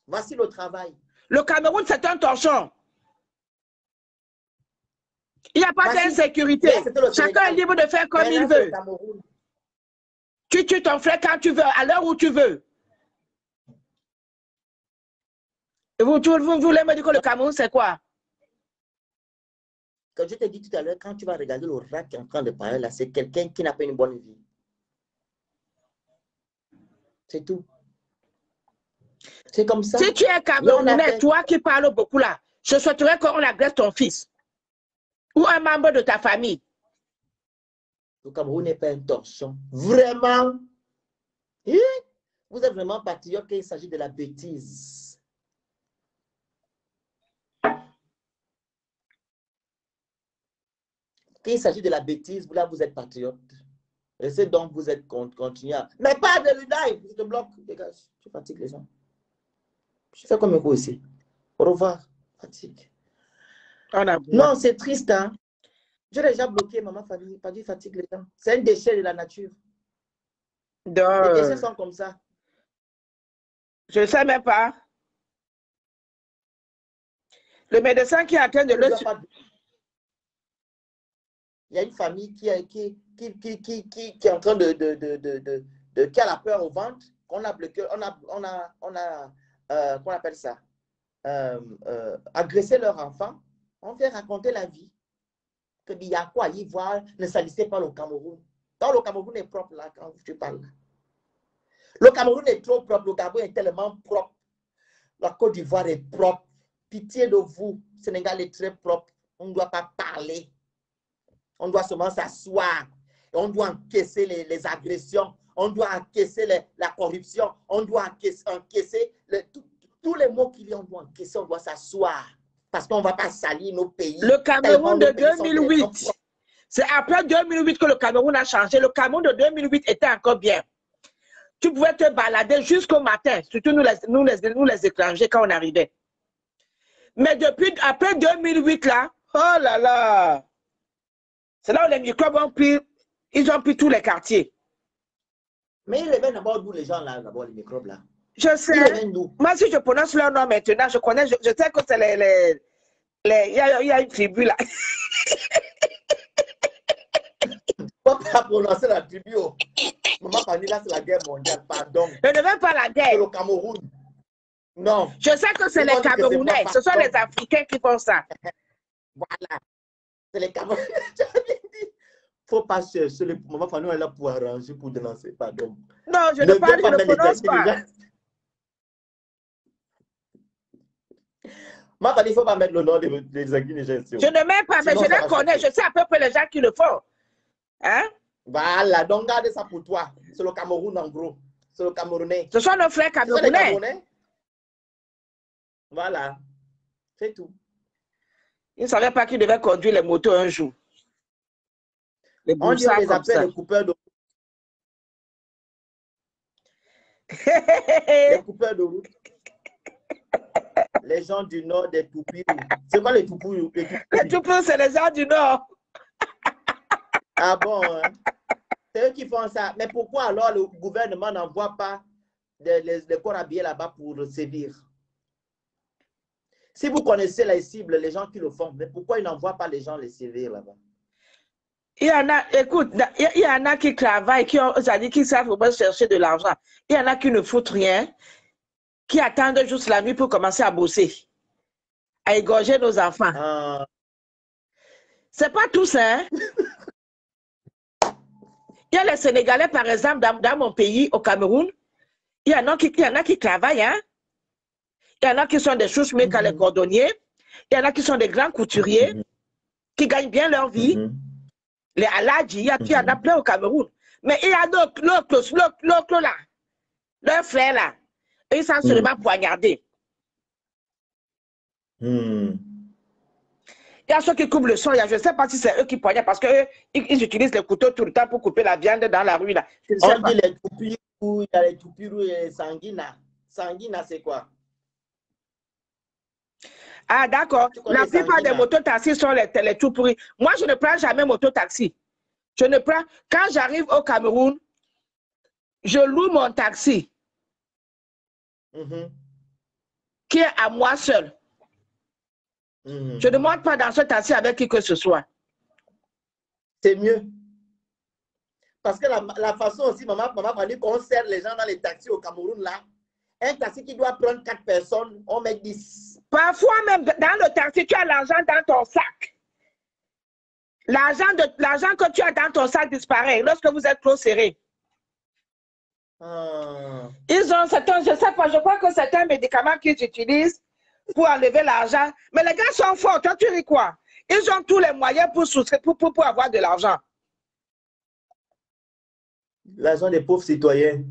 Voici le travail. Le Cameroun, c'est un torchon. Il n'y a pas d'insécurité. Chacun est libre de faire comme il veut. Tu tues ton frère quand tu veux, à l'heure où tu veux. Et vous voulez me dire que le Cameroun, c'est quoi? Quand je t'ai dit tout à l'heure, quand tu vas regarder le rat qui est en train de parler là, c'est quelqu'un qui n'a pas une bonne vie. C'est tout. C'est comme ça. Si tu es Camerounais, toi qui parles beaucoup là, je souhaiterais qu'on agresse ton fils ou un membre de ta famille. Le Cameroun n'est pas un torchon. Vraiment. Vous êtes vraiment patriote quand il s'agit de la bêtise. Quand il s'agit de la bêtise, là, vous êtes patriote. Et c'est donc vous êtes continué à... Mais pas de live, je te bloque. Dégage, tu fatigues les gens. Je fais comme un coup ici. Au revoir, fatigue. Non, c'est triste, hein. J'ai déjà bloqué, maman, pas dit fatigue les gens. C'est un déchet de la nature. Les déchets sont comme ça. Je ne sais même pas. Le médecin qui est en train de le... Il y a une famille qui est en train qui a la peur au ventre, qu'on appelle ça, agresser leur enfant. On fait raconter la vie. Que il y a quoi y voir, ne salissez pas le Cameroun. Quand le Cameroun est propre là, quand tu parles. Le Cameroun est trop propre, le Cameroun est tellement propre. La Côte d'Ivoire est propre. Pitié de vous, Sénégal est très propre. On ne doit pas parler. On doit seulement s'asseoir. On doit encaisser les agressions. On doit encaisser la corruption. On doit encaisser tous les mots qu'il y a. On doit encaisser, on doit s'asseoir. Parce qu'on ne va pas salir nos pays. Le Cameroun de 2008. C'est après 2008 que le Cameroun a changé. Le Cameroun de 2008 était encore bien. Tu pouvais te balader jusqu'au matin, surtout nous les étrangers quand on arrivait. Mais après 2008 là, oh là là, c'est là où les microbes ont pris tous les quartiers. Mais ils les viennent d'abord d'où les gens là, d'abord les microbes là. Je sais. Moi si je prononce leur nom maintenant, je connais, je sais que c'est il y a une tribu là. Pas prononcer la tribu. Maman Fanny, là, c'est la guerre mondiale, pardon. Je ne veux pas la guerre. C'est le Cameroun. Non. Je sais que c'est les Camerounais. Ce sont les Africains qui font ça. Voilà. C'est les Camerounais. Il ne faut pas chercher. Maman Fanny est là pour arranger, pour dénoncer, pardon. Non, je ne prononce pas. Maman Fanny, il ne faut pas mettre le nom des Guinéens. Je ne mets pas, mais je les connais. Je sais à peu près les gens qui le font. Hein? Voilà, donc gardez ça pour toi. C'est le Cameroun en gros. C'est le Camerounais. Ce sont nos frères camerounais. Voilà, c'est tout. Ils ne savaient pas qu'ils devaient conduire les motos un jour. On dit les appelle les coupeurs de route. Les coupeurs de route. Les gens du nord des Toupirou. C'est quoi les Toupirou? Les Toupirou, c'est les gens du nord. Ah bon, hein? C'est eux qui font ça. Mais pourquoi alors le gouvernement n'envoie pas les corps habillés là-bas pour sévir? Si vous connaissez les cibles, les gens qui le font, mais pourquoi ils n'envoient pas les gens les sévir là-bas? Il y en a, écoute, il y en a qui travaillent, qui savent vraiment chercher de l'argent. Il y en a qui ne foutent rien, qui attendent juste la nuit pour commencer à bosser, à égorger nos enfants. C'est pas tout ça, hein? Il y a les Sénégalais, par exemple, dans mon pays, au Cameroun, il y en a qui travaillent, hein? Il y en a qui sont des chouches-mécas, les cordonniers. Il y en a qui sont des grands couturiers, qui gagnent bien leur vie. Les aladji, il y en a plein au Cameroun. Mais il y a l'autre là, leurs frères là, ils sont seulement poignardés. Il y a ceux qui coupent le son, je ne sais pas si c'est eux qui poignardent parce qu'ils utilisent les couteaux tout le temps pour couper la viande dans la rue là. On dit les Toupirou, il y a les Toupirou et les Sanguina. Sanguina, c'est quoi? Ah, d'accord. La plupart des mototaxis sont les tout pourris. Moi, je ne prends jamais mototaxi. Je ne prends. Quand j'arrive au Cameroun, je loue mon taxi qui est à moi seul. Je ne monte pas dans ce taxi avec qui que ce soit. C'est mieux. Parce que la façon aussi, maman m'a dit qu'on sert les gens dans les taxis au Cameroun là. Un taxi qui doit prendre 4 personnes, on met 10. Parfois même, dans le taxi, tu as l'argent dans ton sac. L'argent que tu as dans ton sac disparaît lorsque vous êtes trop serré. Ils ont certains, je sais pas, je crois que c'est un médicament qu'ils utilisent pour enlever l'argent. Mais les gars sont forts, toi tu ris quoi? Ils ont tous les moyens pour avoir de l'argent. L'argent des pauvres citoyens.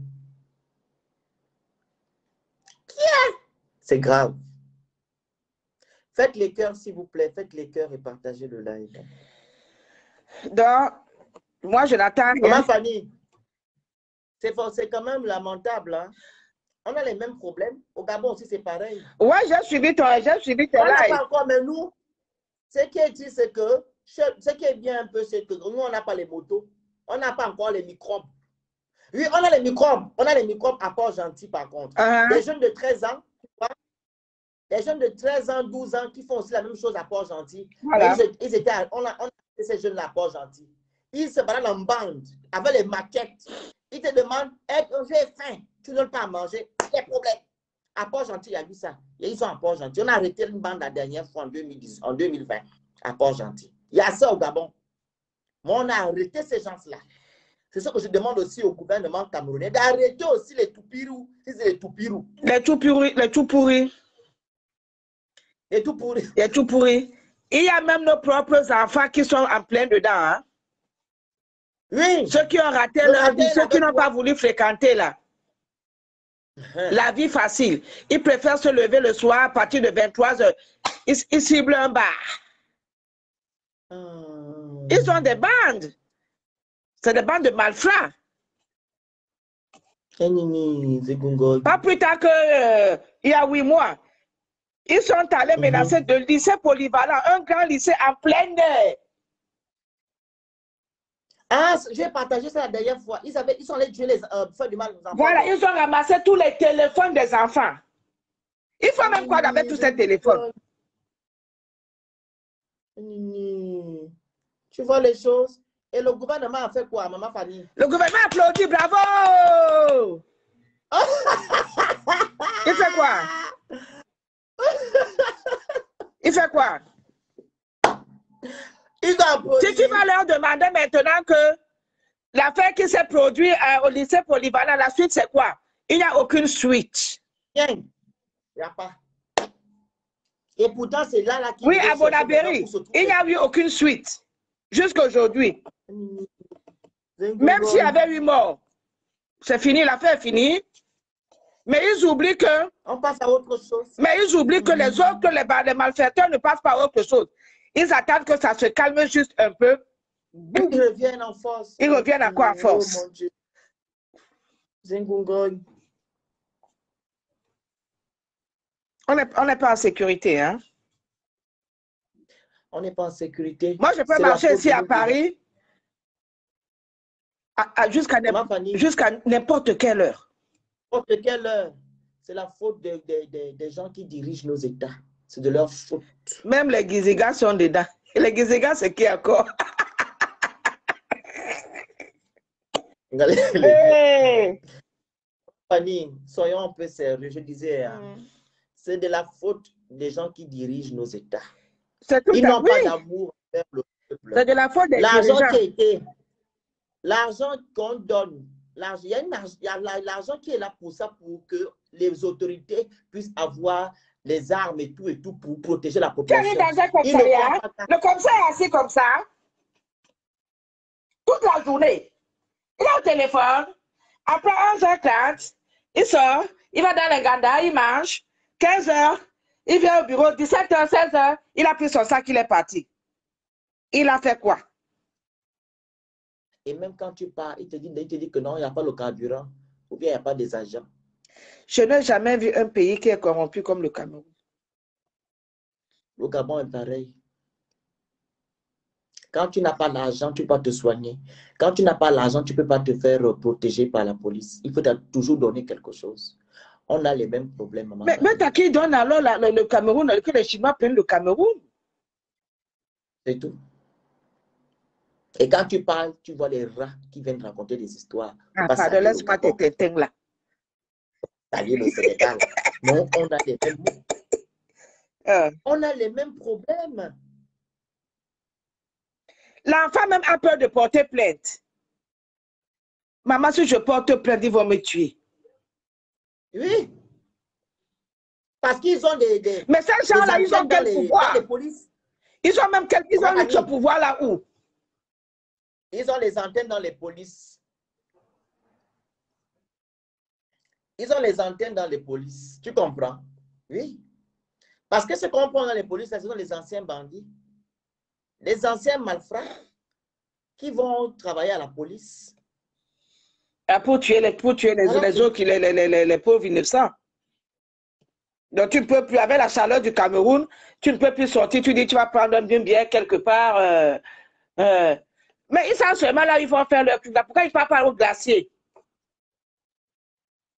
C'est grave. Faites les cœurs, s'il vous plaît. Faites les cœurs et partagez le live. Donc, moi, je n'attends rien. Maman Fanny, c'est quand même lamentable. Hein? On a les mêmes problèmes. Au Gabon aussi, c'est pareil. Ouais, j'ai suivi ton live. On n'a pas encore, mais nous, ce qui est dit, c'est que, ce qui est bien un peu, c'est que nous, on n'a pas les motos. On n'a pas encore les microbes. Oui, on a les microbes. On a les microbes à Port-Gentil, par contre. Les jeunes de 13 ans, les jeunes de 13 ans, 12 ans qui font aussi la même chose à Port-Gentil. Voilà. On a ces jeunes-là à Port-Gentil. Ils se baladent en bande avec les maquettes. Ils te demandent, hey, j'ai faim, tu ne veux pas manger, quel problème? À Port-Gentil, il y a eu ça. Ils sont à Port-Gentil. On a arrêté une bande la dernière fois en 2020 à Port-Gentil. Il y a ça au Gabon. Mais on a arrêté ces gens-là. C'est ce que je demande aussi au gouvernement camerounais, d'arrêter aussi les toupirous. Les toupirous. Les tout pourris. Les tout pourris. Les tout pourris. Les tout pourris. Il y a même nos propres enfants qui sont en plein dedans. Hein? Oui. Ceux qui ont raté leur vie, ceux qui n'ont pas voulu fréquenter là. La vie facile. Ils préfèrent se lever le soir à partir de 23 h. Ils ciblent un bar. Ils ont des bandes. C'est des bandes de malfrats. Pas plus tard que il y a 8 mois. Ils sont allés menacer de lycée polyvalent, un grand lycée en plein air. Ah, j'ai partagé ça la dernière fois. Ils sont allés tuer les faire du mal aux enfants. Voilà, ils ont ramassé tous les téléphones des enfants. Il faut même quoi avec tous ces téléphones. Tu vois les choses? Et le gouvernement a fait quoi, maman Fanny? Le gouvernement applaudit, bravo! Il fait quoi? Il fait quoi? Si tu vas leur demander maintenant que l'affaire qui s'est produite au lycée polyvalent, la suite c'est quoi? Il n'y a aucune suite. Rien. Il n'y a pas. Et pourtant, c'est là qui... Oui, à Bonabéry, il n'y a eu aucune suite. Jusqu'à aujourd'hui. Même s'il y avait 8 morts, c'est fini, l'affaire est finie. Mais ils oublient que... On passe à autre chose. Mais ils oublient que les autres, les malfaiteurs ne passent pas à autre chose. Ils attendent que ça se calme juste un peu. Ils reviennent en force. Ils reviennent à quoi en force? Oh mon Dieu. Zengungoy. On n'est pas en sécurité, hein? On n'est pas en sécurité. Moi, je peux marcher ici à Paris jusqu'à n'importe quelle heure. N'importe quelle heure. C'est la faute des gens qui dirigent nos États. C'est de leur faute. Même les Gizigas sont dedans. Et les Gizigas, c'est qui encore? Hey! Fanny, soyons un peu sérieux. Je disais, c'est de la faute des gens qui dirigent nos États. Ils n'ont pas d'amour envers le peuple. C'est de la faute des dirigeants. L'argent qu'on donne, il y a l'argent qui est là pour ça, pour que les autorités puissent avoir les armes et tout pour protéger la population. Tu es dans un commissariat, le commissaire est assis comme ça, toute la journée. Il est au téléphone, après 11h30, il sort, il va dans les Ganda, il mange, 15h, il vient au bureau, 17h, 16h, il a pris son sac, il est parti. Il a fait quoi? Et même quand tu pars, il te dit que non, il n'y a pas le carburant, ou bien il n'y a pas des agents. Je n'ai jamais vu un pays qui est corrompu comme le Cameroun. Le Gabon est pareil. Quand tu n'as pas l'argent, tu ne peux pas te soigner. Quand tu n'as pas l'argent, tu ne peux pas te faire protéger par la police. Il faut toujours donner quelque chose. On a les mêmes problèmes. Maman. Mais t'as qui donne alors le Cameroun, que les Chinois prennent le Cameroun? C'est tout. Et quand tu parles, tu vois les rats qui viennent raconter des histoires. Ah, pardon, laisse-moi tes tétins là. Salut le Sénégal. Non, on a les mêmes. On a les mêmes problèmes. L'enfant même a peur de porter plainte. Maman, si je porte plainte, ils vont me tuer. Oui. Parce qu'ils ont des Mais ces gens-là, ils ont quel pouvoir? dans les polices. Ils ont même ils ont ce pouvoir là où? Ils ont les antennes dans les polices. Ils ont les antennes dans les polices. Tu comprends? Oui. Parce que ce qu'on prend dans les polices, ce sont les anciens bandits. Les anciens malfrats qui vont travailler à la police. Pour tuer les autres, les pauvres innocents. Donc tu ne peux plus, avec la chaleur du Cameroun, tu ne peux plus sortir, tu dis tu vas prendre un bière quelque part. Mais ils sont seulement là, ils vont faire leur truc. Pourquoi ils ne partent pas au glacier?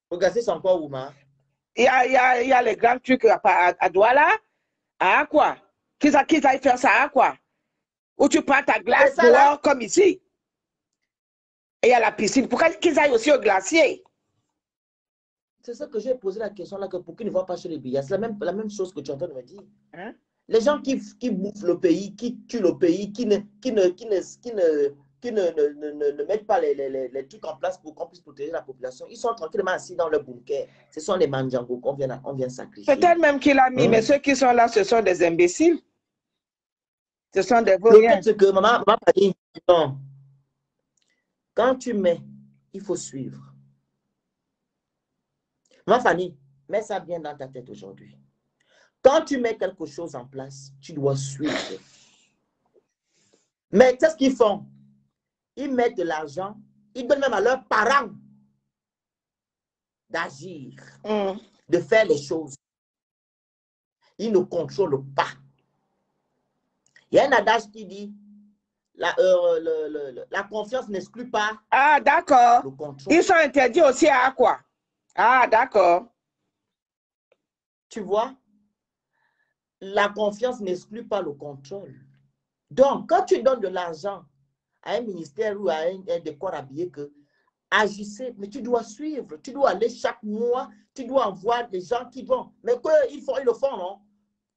Au glacier, c'est encore où, ma? Il y a les grands trucs à Douala, à Aqua. Qu'ils aillent faire ça à Aqua. Où tu prends ta glace dehors comme ici. Et il y a la piscine. Pourquoi qu'ils aillent aussi au glacier? C'est ça que j'ai posé la question là, que pour qu'ils ne vont pas chez les billets. C'est la même chose que tu es en train de me dire. Hein? Les gens qui bouffent le pays, qui tuent le pays, qui ne mettent pas les trucs en place pour qu'on puisse protéger la population, ils sont tranquillement assis dans leur bunker. Ce sont les mandjangos qu'on vient sacrifier. Peut-être même qu'il a mis, mais ceux qui sont là, ce sont des imbéciles. Ce sont des vauriens. Le fait, c'est que maman m'a dit, non. Quand tu mets, il faut suivre. Ma Fanny, mets ça bien dans ta tête aujourd'hui. Quand tu mets quelque chose en place, tu dois suivre. Mais qu'est-ce qu'ils font? Ils mettent de l'argent, ils donnent même à leurs parents d'agir, de faire les choses. Ils ne contrôlent pas. Il y a un adage qui dit, la confiance n'exclut pas. Ah, d'accord. Ils sont interdits aussi à quoi? Ah, d'accord. Tu vois, la confiance n'exclut pas le contrôle. Donc, quand tu donnes de l'argent à un ministère ou à un décor habillé, que agissez, mais tu dois suivre, tu dois aller chaque mois, tu dois envoyer des gens qui vont. Mais ils le font, non?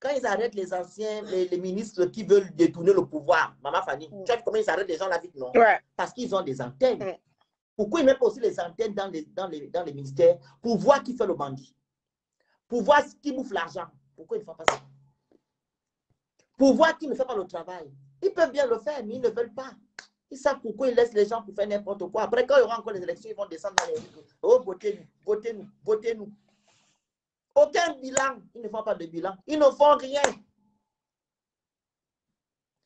Quand ils arrêtent les anciens, les ministres qui veulent détourner le pouvoir, Maman Fanny, tu vois comment ils arrêtent les gens là vite, non? Ouais. Parce qu'ils ont des antennes. Pourquoi ils mettent aussi les antennes dans les ministères pour voir qui fait le bandit? Pour voir qui bouffe l'argent. Pourquoi ils ne font pas ça? Pour voir qui ne fait pas le travail. Ils peuvent bien le faire, mais ils ne veulent pas. Ils savent pourquoi ils laissent les gens pour faire n'importe quoi. Après, quand il y aura encore les élections, ils vont descendre dans les rues. Oh, votez-nous, votez-nous, votez-nous. Aucun bilan. Ils ne font pas de bilan. Ils ne font rien.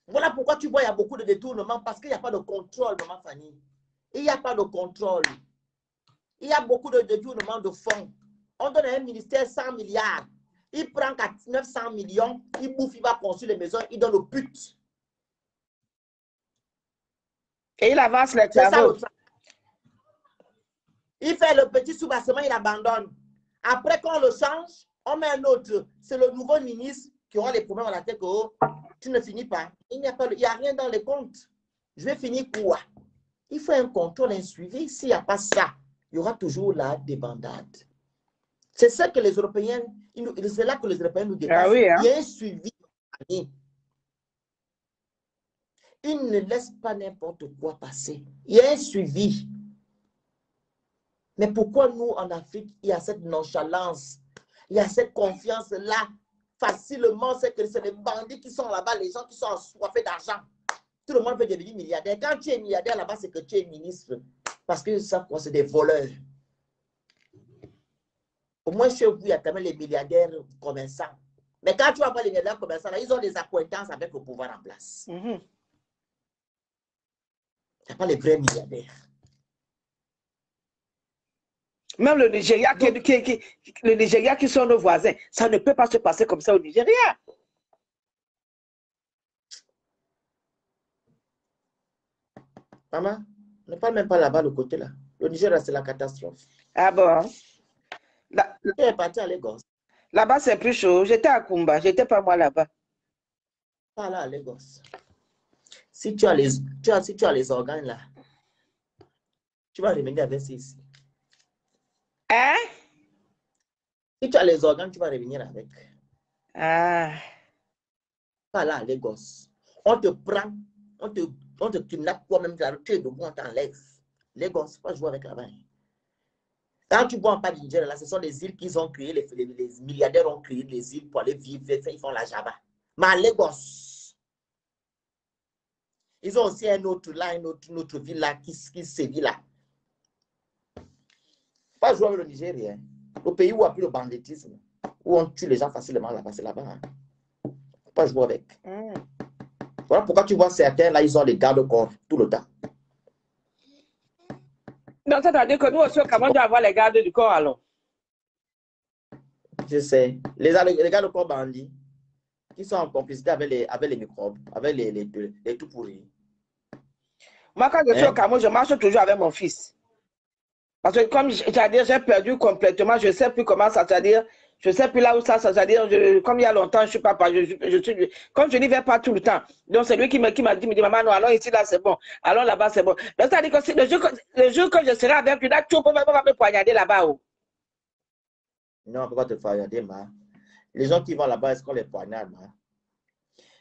Voilà pourquoi tu vois, il y a beaucoup de détournements, parce qu'il n'y a pas de contrôle, Maman Fanny. Il n'y a pas de contrôle. Il y a beaucoup de détournements de fonds. On donne à un ministère 100 milliards. Il prend 900 millions, il bouffe, il va construire les maisons, il donne au pute. Et il avance les travaux. Il fait le petit soubassement, il abandonne. Après, quand on le change, on met un autre. C'est le nouveau ministre qui aura les problèmes à la tête. Oh, tu ne finis pas. Il n'y a rien dans les comptes. Je vais finir quoi? Il faut un contrôle, un suivi. S'il n'y a pas ça, il y aura toujours la débandade. C'est ça que les Européens, c'est là que les Européens nous dépassent. Ah oui, hein? Il y a un suivi. Ils ne laissent pas n'importe quoi passer. Il y a un suivi. Mais pourquoi nous, en Afrique, il y a cette nonchalance, il y a cette confiance-là, facilement, c'est que c'est les bandits qui sont là-bas, les gens qui sont assoiffés d'argent. Tout le monde veut devenir milliardaire. Quand tu es milliardaire là-bas, c'est que tu es ministre. Parce que ça, c'est des voleurs. Au moins, chez vous, il y a quand même les milliardaires commerçants. Mais quand tu vas voir les milliardaires commerçants, là, ils ont des accointances avec le pouvoir en place. Il n'y a pas les vrais milliardaires. Même le Nigeria, le Nigeria qui sont nos voisins, ça ne peut pas se passer comme ça au Nigeria. Maman, ne parle même pas là-bas, le côté là. Le Nigeria, c'est la catastrophe. Ah bon? Tu es parti à Lagos. Là-bas, c'est plus chaud. J'étais à Kumba, j'étais pas moi là-bas. Pas là à Lagos. Si tu as les organes là, tu vas revenir avec ça ici. Hein? Si tu as les organes, tu vas revenir avec. Ah. Pas là à Lagos. On te prend, on te kidnappe toi-même, tu es debout, on t'enlève. Les gars, c'est pas jouer avec la main. Quand tu vois pas Niger, là, ce sont les îles qu'ils ont créées, les milliardaires ont créé les îles pour aller vivre, ils font la Java. Mais Lagos, ils ont aussi un autre là, une autre ville là qui sévit là. Pas jouer avec le Nigeria, le pays où il n'y a plus le banditisme, où on tue les gens facilement là-bas, c'est là-bas. Hein. Pas jouer avec. Voilà pourquoi tu vois certains là, ils ont des gardes-corps tout le temps. Donc, c'est-à-dire que nous aussi, comment on doit avoir les gardes du corps alors? Je sais. Les gardes-corps bandits qui sont en complicité avec les microbes, avec les tout pourris. Moi, quand je suis au Cameroun, je marche toujours avec mon fils. Parce que comme j'ai perdu complètement, je ne sais plus comment ça, c'est-à-dire, je ne sais plus là où ça, c'est-à-dire, comme il y a longtemps, je ne suis pas, comme je n'y vais pas tout le temps. Donc, c'est lui qui m'a dit, maman, non, allons ici, là, c'est bon. Allons là-bas, c'est bon. Donc, c'est-à-dire que le jour que je serai avec lui, là, tu peux me poignarder là-bas. Oh. Non, on ne peut pas te poignarder, ma. Les gens qui vont là-bas, est-ce qu'on les poignarde, ma?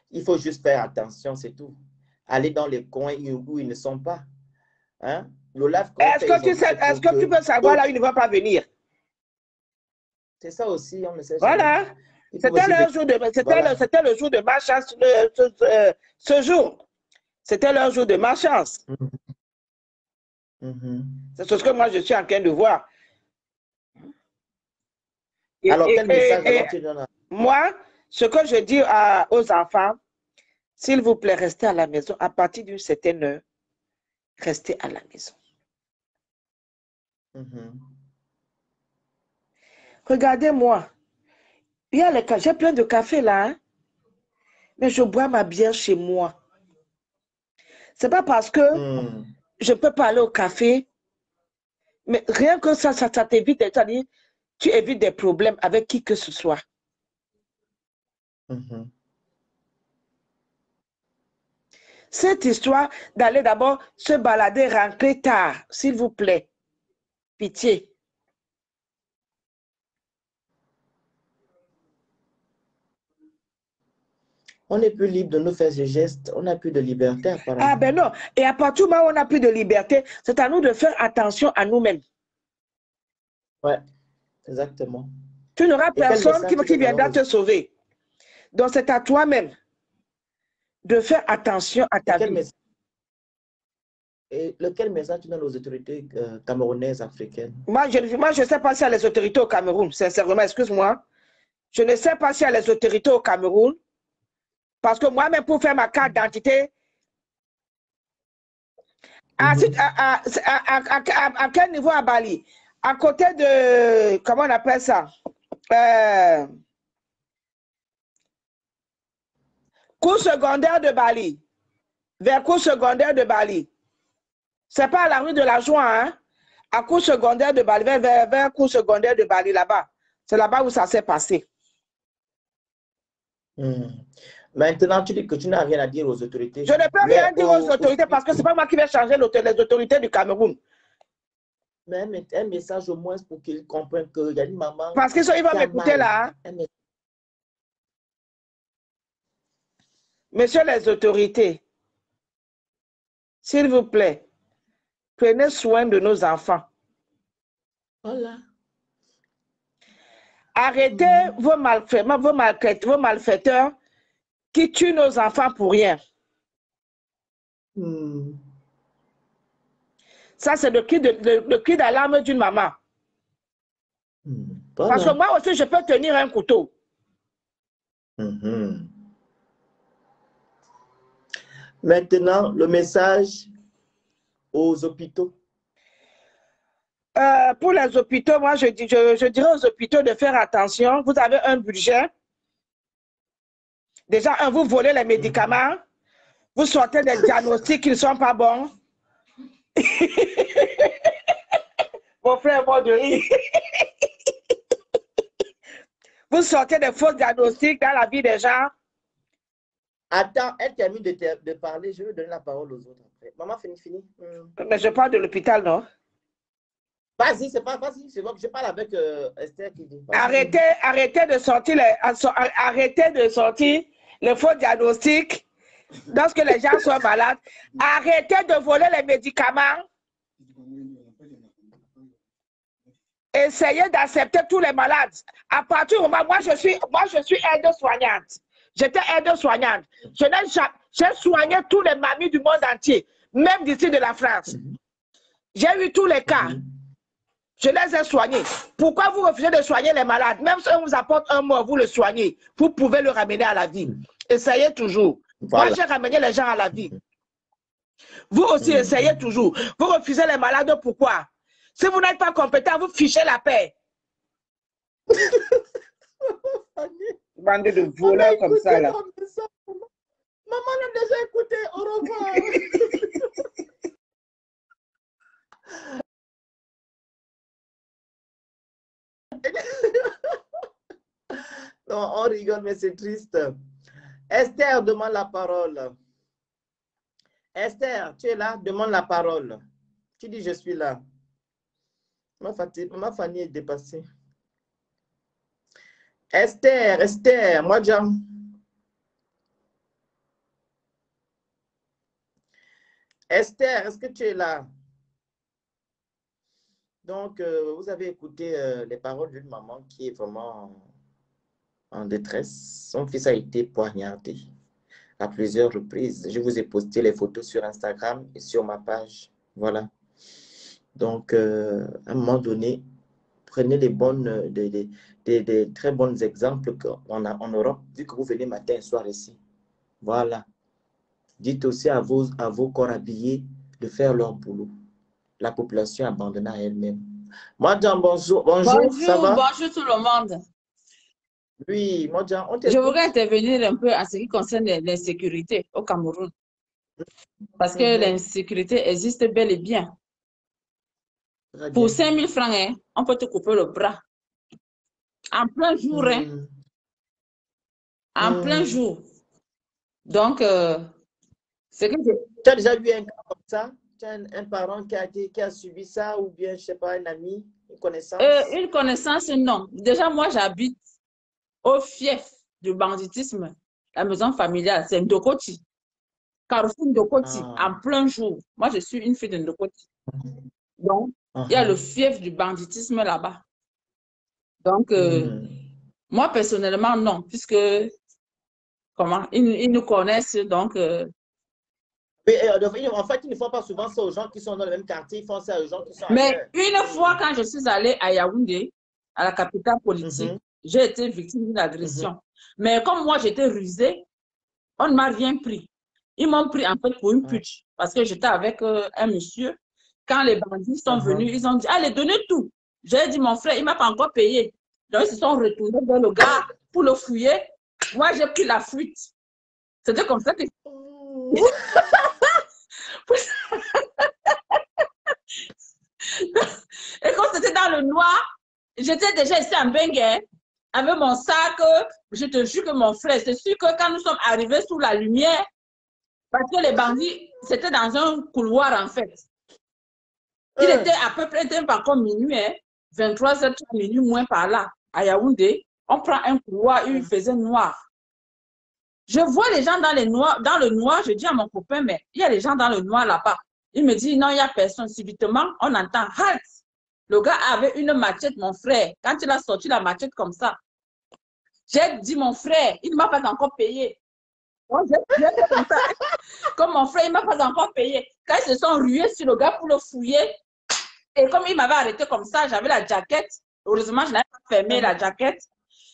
Il faut juste faire attention, c'est tout. Aller dans les coins où ils ne sont pas. Hein? Est-ce que tu peux savoir là où ils ne vont pas venir? C'est ça aussi, on ne sait. Voilà. C'était le jour de ma chance, ce jour. C'était leur jour de ma chance. C'est ce que moi, je suis en train de voir. Alors, quel message tu donnes? Moi, ce que je dis aux enfants, s'il vous plaît, restez à la maison. À partir d'une certaine heure, restez à la maison. Regardez-moi. J'ai plein de café là. Hein? Mais je bois ma bière chez moi. C'est pas parce que je ne peux pas aller au café. Mais rien que ça t'évite, c'est-à-dire, tu évites des problèmes avec qui que ce soit. Cette histoire d'aller d'abord se balader, rentrer tard, s'il vous plaît. Pitié. On n'est plus libre de nous faire ce geste. On n'a plus de liberté apparemment. Ah ben non. Et à partir du moment où on n'a plus de liberté, c'est à nous de faire attention à nous-mêmes. Ouais, exactement. Tu n'auras personne qui viendra te sauver. Donc c'est à toi-même de faire attention à ta vie. Et lequel message tu donnes aux autorités camerounaises, africaines? Moi, je ne sais pas s'il y a les autorités au Cameroun, sincèrement, excuse-moi. Je ne sais pas s'il y a les autorités au Cameroun. Parce que moi-même, pour faire ma carte d'identité, à quel niveau à Bali? À côté de, comment on appelle ça? Cours secondaire de Bali. Vers cours secondaire de Bali. C'est pas à la rue de la Joie, hein? À cours secondaire de Bali, vers cours secondaire de Bali, là-bas. C'est là-bas où ça s'est passé. Maintenant, tu dis que tu n'as rien à dire aux autorités. Je ne peux rien dire aux autorités parce que ce n'est pas moi qui vais changer les autorités du Cameroun. Mais un message au moins pour qu'ils comprennent qu'il y a une maman. Parce qu'ils vont m'écouter là. Hein? Messieurs les autorités, s'il vous plaît, prenez soin de nos enfants. Voilà. Arrêtez vos malfaiteurs qui tuent nos enfants pour rien. Ça, c'est le cri d'alarme d'une maman. Parce que moi aussi, je peux tenir un couteau. Maintenant, le message aux hôpitaux. Pour les hôpitaux, moi, je dirais aux hôpitaux de faire attention. Vous avez un budget. Déjà, vous volez les médicaments. Vous sortez des diagnostics qui ne sont pas bons. Mon frère est mort de rire. Vous sortez des faux diagnostics dans la vie des gens. Attends, elle termine de parler. Je vais donner la parole aux autres après. Maman, fini. Mais je parle de l'hôpital, non? Vas-y, c'est pas vas-y. Je parle avec Esther qui dit. Arrêtez de sortir les faux diagnostics. lorsque les gens sont malades, arrêtez de voler les médicaments. Essayez d'accepter tous les malades. À partir du moment, moi je suis aide-soignante. J'étais aide-soignante. J'ai soigné tous les mamies du monde entier, même d'ici de la France. J'ai eu tous les cas. Je les ai soignés. Pourquoi vous refusez de soigner les malades? Même si on vous apporte un mort, vous le soignez. Vous pouvez le ramener à la vie. Essayez toujours. Voilà. Moi, j'ai ramené les gens à la vie. Vous aussi, essayez toujours. Vous refusez les malades, pourquoi? Si vous n'êtes pas compétent, vous fichez la paix. Bande de voleurs comme ça, là. Maman l'a déjà écouté. Au revoir. Non, on rigole, mais c'est triste. Esther demande la parole. Esther, tu es là? Demande la parole. Tu dis, je suis là. Ma Fanny est dépassée. Esther, moi, Jam. Esther, est-ce que tu es là? Donc, vous avez écouté les paroles d'une maman qui est vraiment en détresse. Son fils a été poignardé à plusieurs reprises. Je vous ai posté les photos sur Instagram et sur ma page. Voilà. Donc, à un moment donné, prenez les bonnes, des très bons exemples qu'on a en Europe, vu que vous venez matin et soir ici. Voilà. Dites aussi à vos corps habillés de faire leur boulot. La population abandonnée à elle-même. Madame, bonjour. Bonjour, ça va? Bonjour tout le monde. Oui, Madame, on t'écoute. Je voudrais intervenir un peu en ce qui concerne l'insécurité au Cameroun. Parce que l'insécurité existe bel et bien. Pour 5 000 francs, hein, on peut te couper le bras. En plein jour, hein. En plein jour. Donc, c'est que tu as déjà vu un cas comme ça? Tu as un parent qui a subi ça, ou bien, je ne sais pas, un ami, une connaissance? Une connaissance, non. Déjà, moi, j'habite au fief du banditisme, la maison familiale, c'est Ndokoti. Carrefour Ndokoti, en plein jour. Moi, je suis une fille de Ndokoti. Donc, il y a le fief du banditisme là-bas. Donc, moi, personnellement, non, puisque, comment, ils nous connaissent, donc... Oui, en fait, ils ne font pas souvent ça aux gens qui sont dans le même quartier, ils font ça aux gens qui sont Mais ailleurs. Une fois, quand je suis allée à Yaoundé, à la capitale politique, j'ai été victime d'une agression. Mais comme moi, j'étais rusée, on ne m'a rien pris. Ils m'ont pris en fait pour une pute, parce que j'étais avec un monsieur. Quand les bandits sont venus, ils ont dit, allez, donnez tout. J'ai dit, mon frère, il ne m'a pas encore payé. Donc, ils se sont retournés vers le gars pour le fouiller. Moi, j'ai pris la fuite. C'était comme ça que... Et quand c'était dans le noir, j'étais déjà ici en Benguet, avec mon sac. Je te jure que mon frère, c'est sûr que quand nous sommes arrivés sous la lumière, parce que les bandits, c'était dans un couloir en fait. Il était à peu près, pas comme minuit, hein, 23h, minuit moins par là, à Yaoundé. On prend un couloir, il faisait noir. Je vois les gens dans le noir, je dis à mon copain, mais il y a des gens dans le noir là-bas. Il me dit, non, il n'y a personne. Subitement, on entend, halt! Le gars avait une machette, mon frère. Quand il a sorti la machette comme ça, j'ai dit, mon frère, il ne m'a pas encore payé. Comme ça. Comme mon frère, il ne m'a pas encore payé. Quand ils se sont rués sur le gars pour le fouiller, et comme il m'avait arrêté comme ça, j'avais la jaquette. Heureusement, je n'avais pas fermé la jaquette.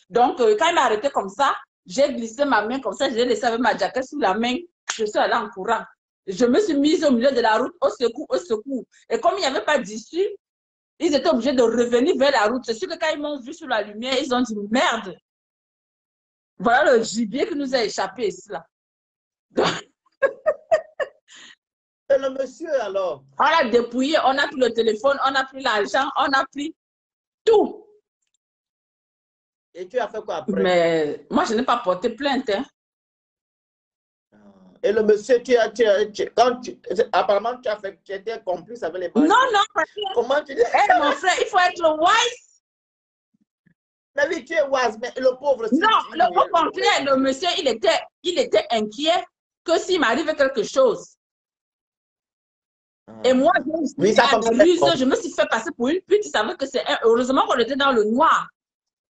Donc, quand il m'a arrêté comme ça, j'ai glissé ma main comme ça, je l'ai laissé avec ma jaquette sous la main. Je suis allée en courant. Je me suis mise au milieu de la route, au secours, au secours. Et comme il n'y avait pas d'issue, ils étaient obligés de revenir vers la route. C'est sûr que quand ils m'ont vu sur la lumière, ils ont dit merde. Voilà le gibier qui nous a échappé ici là. Et le monsieur alors? On l'a dépouillé, on a pris le téléphone, on a pris l'argent, on a pris tout. Et tu as fait quoi après? Mais moi, je n'ai pas porté plainte. Hein. Et le monsieur, apparemment, tu étais complice avec les bandits. Non, non, parce que... Comment tu dis? Hey, mon frère, il faut être wise. Mais oui, tu es wise, mais le pauvre... Non, le contraire, le monsieur, il était inquiet que s'il m'arrive quelque chose. Et moi, Oui, ça comme ça. je me suis fait passer pour une pute. Tu savais que c'est heureusement qu'on était dans le noir.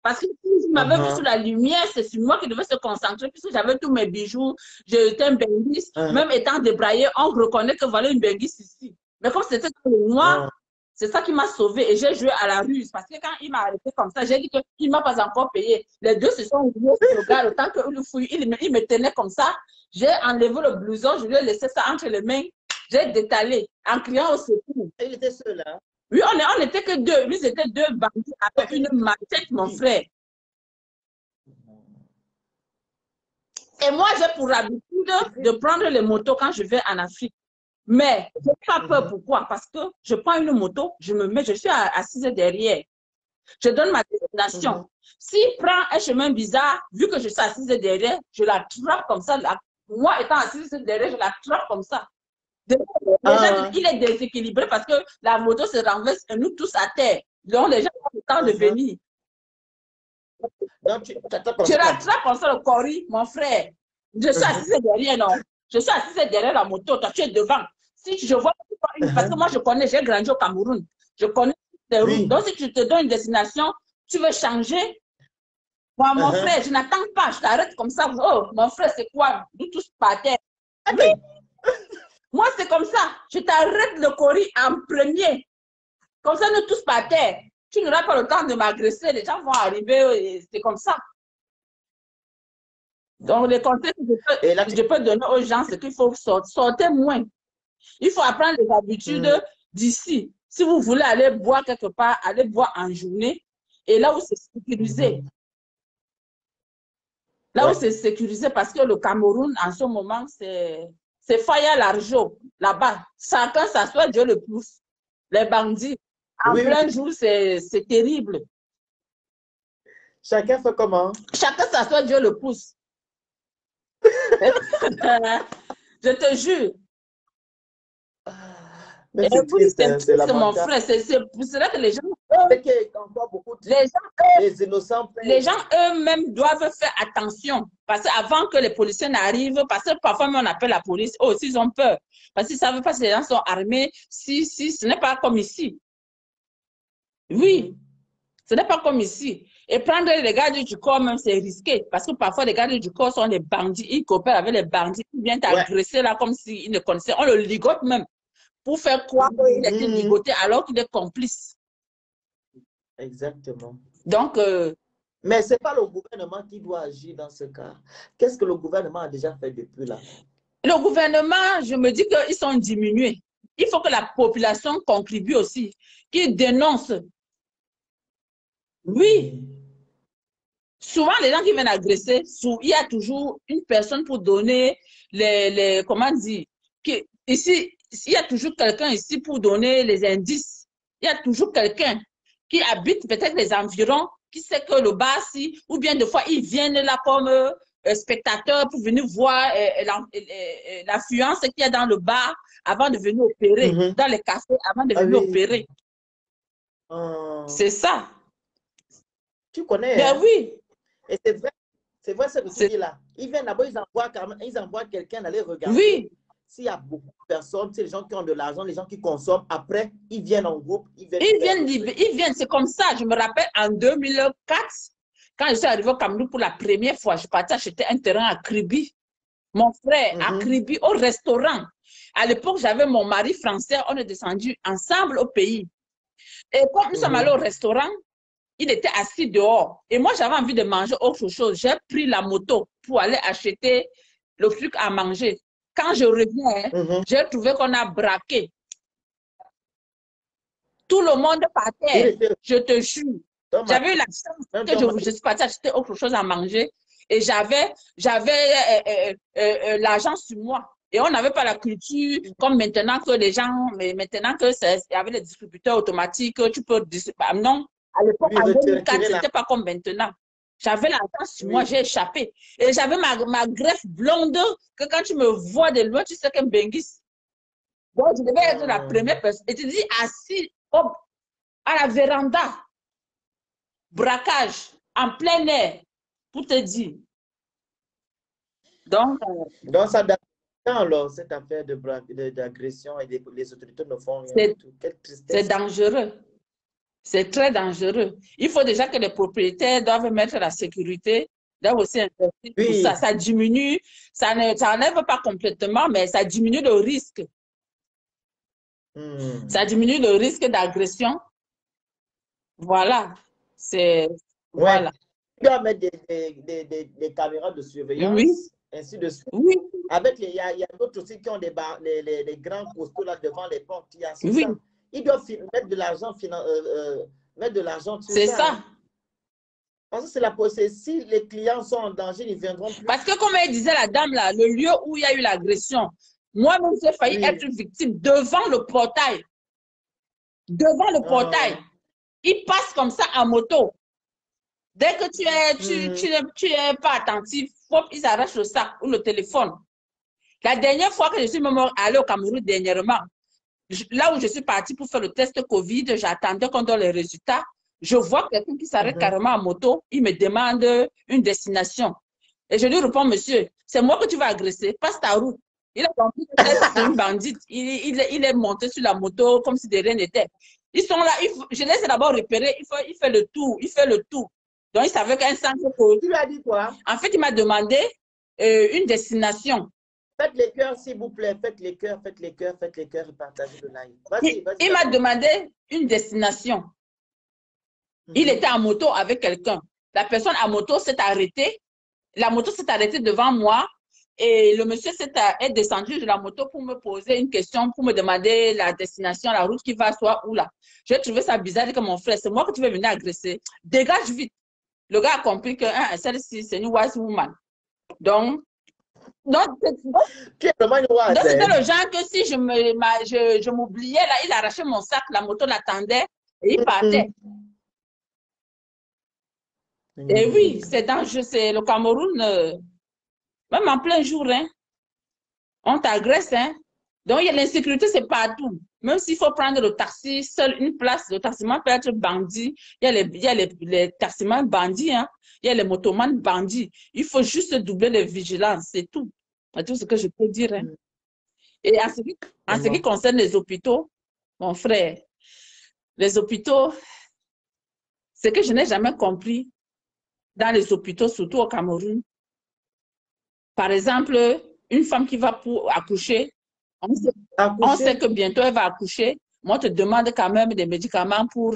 Parce que si je m'avais vu sous la lumière, c'est sur moi qui devait se concentrer, puisque j'avais tous mes bijoux, j'étais un benguiste. Même étant débraillé, on reconnaît que voilà une benguiste ici. Mais comme c'était dans le noir, c'est ça qui m'a sauvé. Et j'ai joué à la ruse. Parce que quand il m'a arrêté comme ça, j'ai dit qu'il ne m'a pas encore payé. Les deux se sont joués sur le gars. Le temps qu'il le fouille, il me tenait comme ça. J'ai enlevé le blouson, je lui ai laissé ça entre les mains. J'ai détalé en criant au secours. Il était seul, hein? Oui, on n'était que deux. Lui, c'était deux bandits avec une machette, mon frère. Et moi, j'ai pour habitude de prendre les motos quand je vais en Afrique. Mais je n'ai pas peur. Pourquoi? Parce que je prends une moto, je suis assise derrière. Je donne ma destination. S'il prend un chemin bizarre, vu que je suis assise derrière, je la trappe comme ça. Moi, étant assise derrière, je la trappe comme ça. Déjà, il est déséquilibré parce que la moto se renverse et nous tous à terre. Donc, les gens ont le temps de venir. Donc, je la trappe comme ça, le cori, mon frère. Je suis assise derrière, non. Je suis assise derrière la moto, toi, tu es devant. Si je vois, parce que moi, je connais, j'ai grandi au Cameroun. Je connais les routes. Donc, si tu te donnes une destination, tu veux changer. Moi, mon frère, je n'attends pas, je t'arrête comme ça. Oh, mon frère, c'est quoi? Nous tous par terre. Oui. Moi, c'est comme ça. Je t'arrête le cori en premier. Comme ça, nous tous par terre. Tu n'auras pas le temps de m'agresser. Les gens vont arriver. C'est comme ça. Donc, les conseils que je peux donner aux gens, c'est qu'il faut sortir moins. Il faut apprendre les habitudes d'ici. Si vous voulez aller boire quelque part, allez boire en journée. Et là où c'est sécurisé. Là où c'est sécurisé, parce que le Cameroun, en ce moment, c'est Faya Largeau, là-bas. Chacun s'assoit, Dieu le pousse. Les bandits, en plein jour, c'est terrible. Chacun fait comment? Chacun s'assoit, Dieu le pousse. Je te jure. Mais c'est triste, c'est mon frère. C'est pour cela que les gens... Les gens eux-mêmes doivent faire attention. Parce qu'avant que les policiers n'arrivent, parce que parfois on appelle la police, oh, s'ils ont peur. Parce qu'ils ne savent pas si les gens sont armés, si ce n'est pas comme ici. Oui, ce n'est pas comme ici. Et prendre les gardes du corps, même, c'est risqué. Parce que parfois, les gardes du corps sont des bandits. Ils coopèrent avec les bandits. Ils viennent t'agresser là comme s'ils ne connaissaient. On le ligote même pour faire croire qu'il était ligoté alors qu'il est complice. Exactement. Donc, mais ce n'est pas le gouvernement qui doit agir dans ce cas. Qu'est-ce que le gouvernement a déjà fait depuis là? Le gouvernement, je me dis qu'ils sont diminués. Il faut que la population contribue aussi, qu'ils dénoncent. Oui. Souvent, les gens qui viennent agresser, il y a toujours une personne pour donner comment dire, ici, il y a toujours quelqu'un ici pour donner les indices. Il y a toujours quelqu'un qui habite peut-être les environs, qui sait que le bar-ci, ou bien des fois, ils viennent là comme spectateurs pour venir voir l'affluence qu'il y a dans le bar avant de venir opérer, dans les cafés avant de venir opérer. C'est ça. Tu connais? Ben oui. Et c'est vrai ce que tu dis là. Ils viennent là-bas, ils envoient quelqu'un d'aller regarder. Oui. S'il y a beaucoup de personnes, c'est les gens qui ont de l'argent, les gens qui consomment, après, ils viennent en groupe. Ils viennent, c'est comme ça. Je me rappelle en 2004, quand je suis arrivée au Cameroun pour la première fois, je partais acheter un terrain à Kribi. Mon frère, à Kribi, au restaurant. À l'époque, j'avais mon mari français, on est descendu ensemble au pays. Et quand nous sommes allés au restaurant, il était assis dehors. Et moi, j'avais envie de manger autre chose. J'ai pris la moto pour aller acheter le truc à manger. Quand je reviens, j'ai trouvé qu'on a braqué. Tout le monde par terre, je te jure. J'avais eu la chance que je suis partie acheter autre chose à manger. Et j'avais l'argent sur moi. Et on n'avait pas la culture comme maintenant que les gens, mais maintenant que il y avait les distributeurs automatiques, tu peux... Non, à l'époque, en 2004, ce n'était pas comme maintenant. J'avais l'argent sur moi, j'ai échappé. Et j'avais ma greffe blonde, que quand tu me vois de loin, tu sais qu'un benguis. Donc, je devais être la première personne. Et tu dis assis à la véranda, braquage, en plein air, pour te dire. Donc ça date. Quand alors cette affaire d'agression et les autorités ne font rien C'est du tout? Quelle tristesse. dangereux. C'est très dangereux. Il faut déjà que les propriétaires doivent mettre la sécurité, doivent aussi investir pour Oui. ça. Ça diminue, ça n'enlève pas complètement, mais ça diminue le risque. Ça diminue le risque d'agression. Voilà. Ouais. Voilà. Tu dois mettre des caméras de surveillance, Oui. ainsi de suite. Oui. Avec il y a d'autres aussi qui ont les grands costauds là devant les portes. Il y a Oui. ça. Ils doivent mettre de l'argent sur C'est ça. ça. Hein. Parce que c'est la possibilité. Si les clients sont en danger, ils viendront plus. Parce que comme elle disait la dame là, le lieu où il y a eu l'agression, moi-même j'ai failli Oui. être victime devant le portail. Devant le portail. Ils passent comme ça en moto. Dès que tu es pas attentif, hop, ils arrachent le sac ou le téléphone. La dernière fois que je suis même allée au Cameroun dernièrement, là où je suis partie pour faire le test Covid, j'attendais qu'on donne les résultats. Je vois quelqu'un qui s'arrête carrément en moto. Il me demande une destination. Et je lui réponds, monsieur, c'est moi que tu vas agresser. Passe ta route. Il a compris que c'est une bandite. Il est monté sur la moto comme si de rien n'était. Ils sont là. Je les ai d'abord repérés. Il fait le tour. Il fait le tour. Donc, il savait qu'un centre. Tu lui as dit quoi? En fait, il m'a demandé une destination. Faites les cœurs, s'il vous plaît. Faites les cœurs, faites les cœurs, faites les cœurs et partagez le live. Vas-y. Il m'a demandé une destination. Il était en moto avec quelqu'un. La personne en moto s'est arrêtée. La moto s'est arrêtée devant moi. Et le monsieur est descendu de la moto pour me poser une question, pour me demander la destination, la route qui va soit où là. J'ai trouvé ça bizarre que mon frère, c'est moi que tu veux venir agresser. Dégage vite. Le gars a compris que celle-ci, c'est une wise woman. Donc tu es vraiment une wise. Donc, c'était le genre que si je m'oubliais, là, il arrachait mon sac, la moto l'attendait et il partait. Et oui, c'est dangereux. C'est le Cameroun, même en plein jour, hein, on t'agresse. Hein. Donc, il y a l'insécurité, c'est partout. Même s'il faut prendre le taxi, seule une place, le taximan peut être bandit. Il y a les taximans bandits, hein. Il y a les motomans bandits. Il faut juste doubler les vigilances, c'est tout. C'est tout ce que je peux dire. Hein. Et en ce qui concerne les hôpitaux, mon frère, les hôpitaux, ce que je n'ai jamais compris dans les hôpitaux, surtout au Cameroun, par exemple, une femme qui va pour accoucher, on sait que bientôt elle va accoucher, mais on te demande quand même des médicaments pour,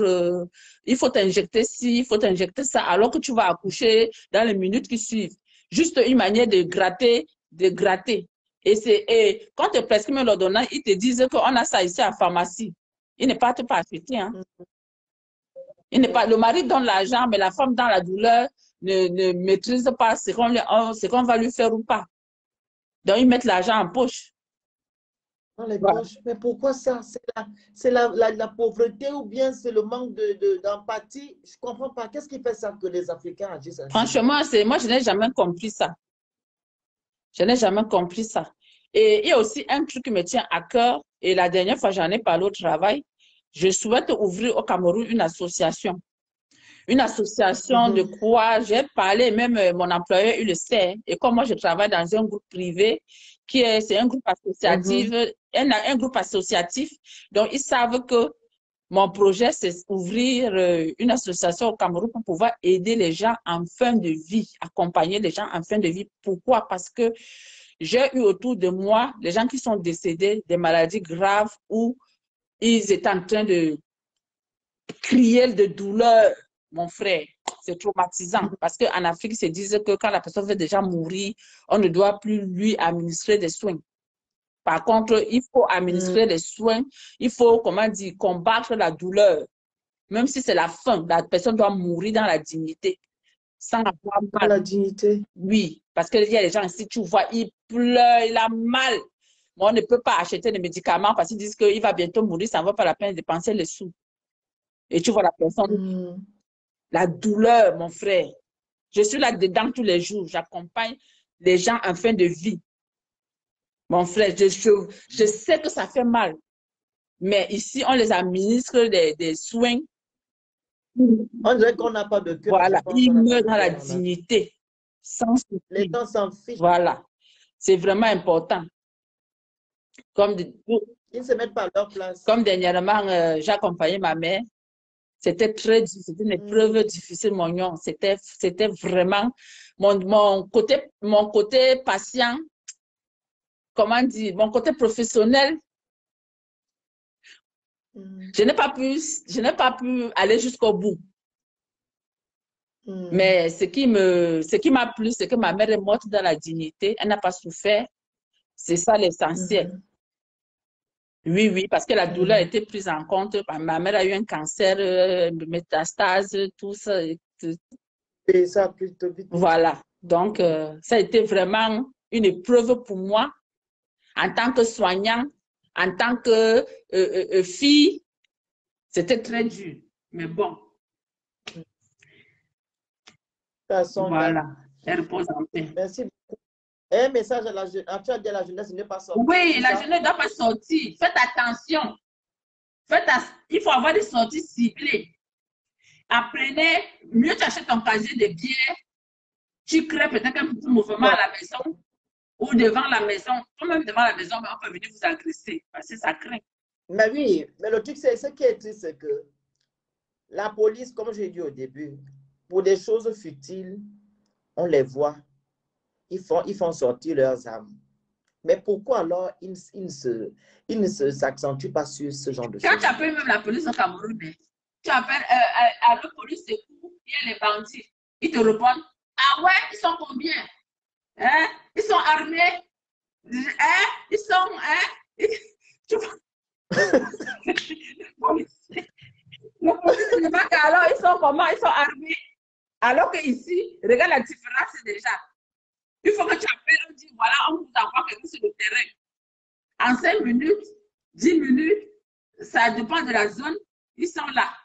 il faut t'injecter ci, il faut t'injecter ça, alors que tu vas accoucher dans les minutes qui suivent. Juste une manière de gratter, de gratter. Et quand tu prescris l'ordonnance, ils te disent qu'on a ça ici à la pharmacie. Ils ne partent pas acheter. Hein. Le mari donne l'argent, mais la femme dans la douleur ne maîtrise pas ce qu'on va lui faire ou pas. Donc, ils mettent l'argent en poche. Dans les poches. Mais pourquoi ça? C'est la pauvreté ou bien c'est le manque d'empathie? Je ne comprends pas. Qu'est-ce qui fait ça que les Africains agissent ainsi? Franchement, moi, je n'ai jamais compris ça. Je n'ai jamais compris ça. Et il y a aussi un truc qui me tient à cœur. Et la dernière fois, j'en ai parlé au travail. Je souhaite ouvrir au Cameroun une association. Une association de quoi j'ai parlé, même mon employeur, il le sait. Et comme moi, je travaille dans un groupe privé, c'est un groupe associatif, un groupe associatif. Donc, ils savent que mon projet, c'est ouvrir une association au Cameroun pour pouvoir aider les gens en fin de vie, accompagner les gens en fin de vie. Pourquoi? Parce que j'ai eu autour de moi des gens qui sont décédés des maladies graves où ils étaient en train de crier de douleur. Mon frère, c'est traumatisant parce qu'en Afrique, ils se disent que quand la personne veut déjà mourir, on ne doit plus lui administrer des soins. Par contre, il faut administrer des soins, il faut, comment dire, combattre la douleur. Même si c'est la fin, la personne doit mourir dans la dignité, sans avoir mal. Dans la dignité? Oui, parce qu'il y a des gens ici, tu vois, ils pleurent, il a mal. Mais on ne peut pas acheter des médicaments parce qu'ils disent qu'il va bientôt mourir, ça ne vaut pas la peine de dépenser les sous. Et tu vois la personne... La douleur, mon frère. Je suis là-dedans tous les jours. J'accompagne les gens en fin de vie. Mon frère, je sais que ça fait mal. Mais ici, on les administre des soins. On dirait qu'on n'a pas de cœur. Voilà, ils meurent dans la dignité. Sans souci. Les gens s'en fichent. Voilà. C'est vraiment important. Comme, Ils ne se mettent pas à leur place. comme dernièrement, j'ai accompagné ma mère. C'était très difficile, c'était une épreuve difficile, mon nom. C'était vraiment mon côté patient, comment dire, mon côté professionnel. Je n'ai pas pu aller jusqu'au bout. Mais ce qui m'a plu, c'est que ma mère est morte dans la dignité. Elle n'a pas souffert. C'est ça l'essentiel. Oui, oui, parce que la douleur a été prise en compte. Ma mère a eu un cancer, métastase, tout ça. Et ça, plutôt vite. Voilà. Donc, ça a été vraiment une épreuve pour moi en tant que soignant, en tant que fille. C'était très dur. Mais bon. Voilà. Elle repose en paix. Merci beaucoup. Un message à la jeunesse. Tu as dit à la jeunesse de ne pas sortir. Oui, la jeunesse ne doit pas sortir. Faites attention. Il faut avoir des sorties ciblées. Apprenez, mieux tu achètes ton casier de bière, tu crées peut-être un petit mouvement à la maison ou devant la maison. Même devant la maison, mais on peut venir vous agresser parce que ça craint. Mais oui, mais le truc, c'est ce qui est triste, c'est que la police, comme j'ai dit au début, pour des choses futiles, on les voit. Ils font sortir leurs armes. Mais pourquoi alors ils ne s'accentuent pas sur ce genre de choses? Quand tu appelles même la police au Cameroun, tu appelles à la police secours, il y a les bandits. Ils te répondent, ah ouais, ils sont combien? Hein? Ils sont armés? Hein? Ils sont... Hein? Le police ne va qu'alors, ils sont comment? Ils sont armés. Alors qu'ici, regarde la différence déjà. Il faut que tu appelles, on dit, voilà, on vous envoie quelqu'un sur le terrain. En 5 minutes, 10 minutes, ça dépend de la zone, ils sont là.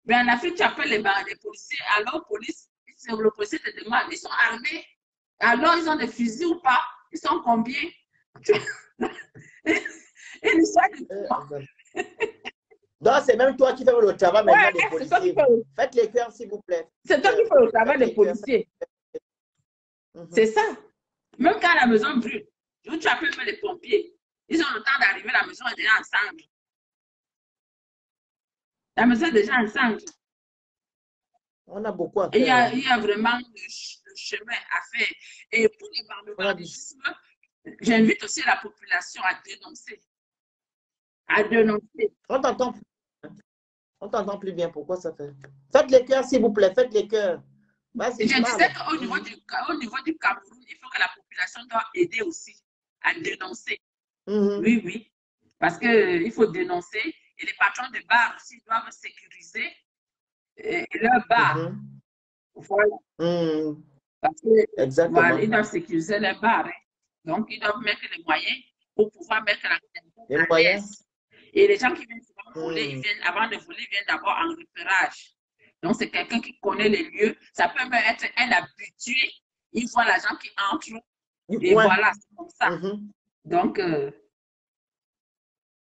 Mais en Afrique, tu appelles les policiers, alors le policier te demande, ils sont armés, alors ils ont des fusils ou pas, ils sont combien? Donc, c'est même toi qui fais le travail maintenant des policiers. Faites les cœurs, s'il vous plaît. C'est toi qui fais le travail des policiers. C'est ça. Même quand la maison brûle, tu appelles les pompiers. Ils ont le temps d'arriver, la maison est déjà ensemble. La maison est déjà ensemble. On a beaucoup à faire. Il y a vraiment le chemin à faire. Et pour le banditisme, j'invite aussi la population à dénoncer. À dénoncer. On t'entend plus. On t'entend plus bien. Pourquoi ça fait? Faites les cœurs, s'il vous plaît. Faites les cœurs. Je disais qu'au niveau du Cameroun, il faut que la population doit aider aussi à dénoncer. Oui, oui. Parce qu'il faut dénoncer. Et les patrons de bars aussi doivent sécuriser leur bar. Voilà. Parce que voilà, ils doivent sécuriser les bars. Hein. Donc, ils doivent mettre les moyens pour pouvoir mettre la clientèle à l'aise. Et les gens qui viennent souvent voler, avant de voler, ils viennent d'abord en repérage. Donc, c'est quelqu'un qui connaît les lieux. Ça peut même être un habitué. Il voit l'agent qui entre. Et voilà, c'est comme ça. Donc,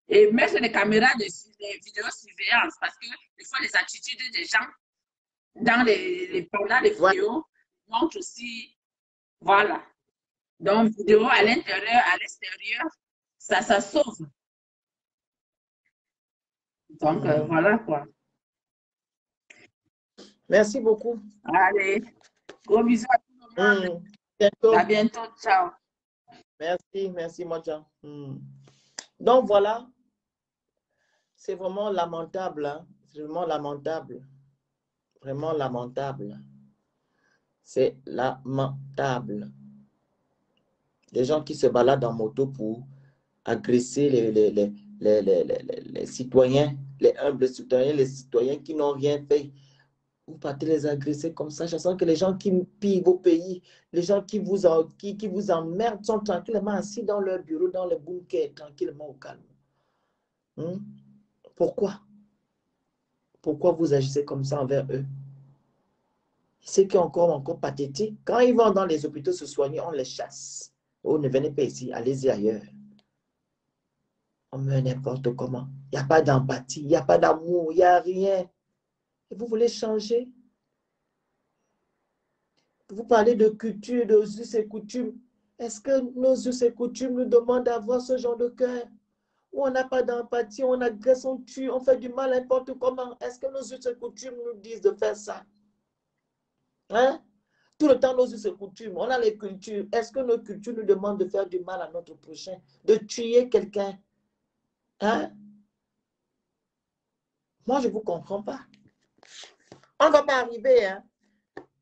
et mettre les caméras de vidéosurveillance parce que des fois, les attitudes des gens dans les vidéos montrent aussi, voilà. Donc, vidéo à l'intérieur, à l'extérieur, ça sauve. Donc, voilà quoi. Merci beaucoup. Allez, gros bisous à tout le monde. Bientôt. À bientôt, ciao. Merci, Moja. Donc, voilà. C'est vraiment lamentable. Hein? C'est vraiment lamentable. Vraiment lamentable. C'est lamentable. Les gens qui se baladent en moto pour agresser les citoyens, les humbles citoyens, les citoyens qui n'ont rien fait. Vous partez les agresser comme ça. Je sens que les gens qui pillent vos pays, les gens qui vous emmerdent sont tranquillement assis dans leur bureau, dans le bunker, tranquillement au calme. Pourquoi? Pourquoi vous agissez comme ça envers eux? C'est qui est encore pathétique. Quand ils vont dans les hôpitaux se soigner, on les chasse. Oh, ne venez pas ici, allez-y ailleurs. On meurt n'importe comment. Il n'y a pas d'empathie, il n'y a pas d'amour, il n'y a rien. Et vous voulez changer? Vous parlez de culture, de us et coutumes. Est-ce que nos us et coutumes nous demandent d'avoir ce genre de cœur? où on n'a pas d'empathie, on agresse, on tue, on fait du mal n'importe comment. Est-ce que nos us et coutumes nous disent de faire ça? Hein? Tout le temps, nos us et coutumes, on a les cultures. Est-ce que nos cultures nous demandent de faire du mal à notre prochain, de tuer quelqu'un? Hein? Moi, je ne vous comprends pas. On ne va pas arriver. Hein?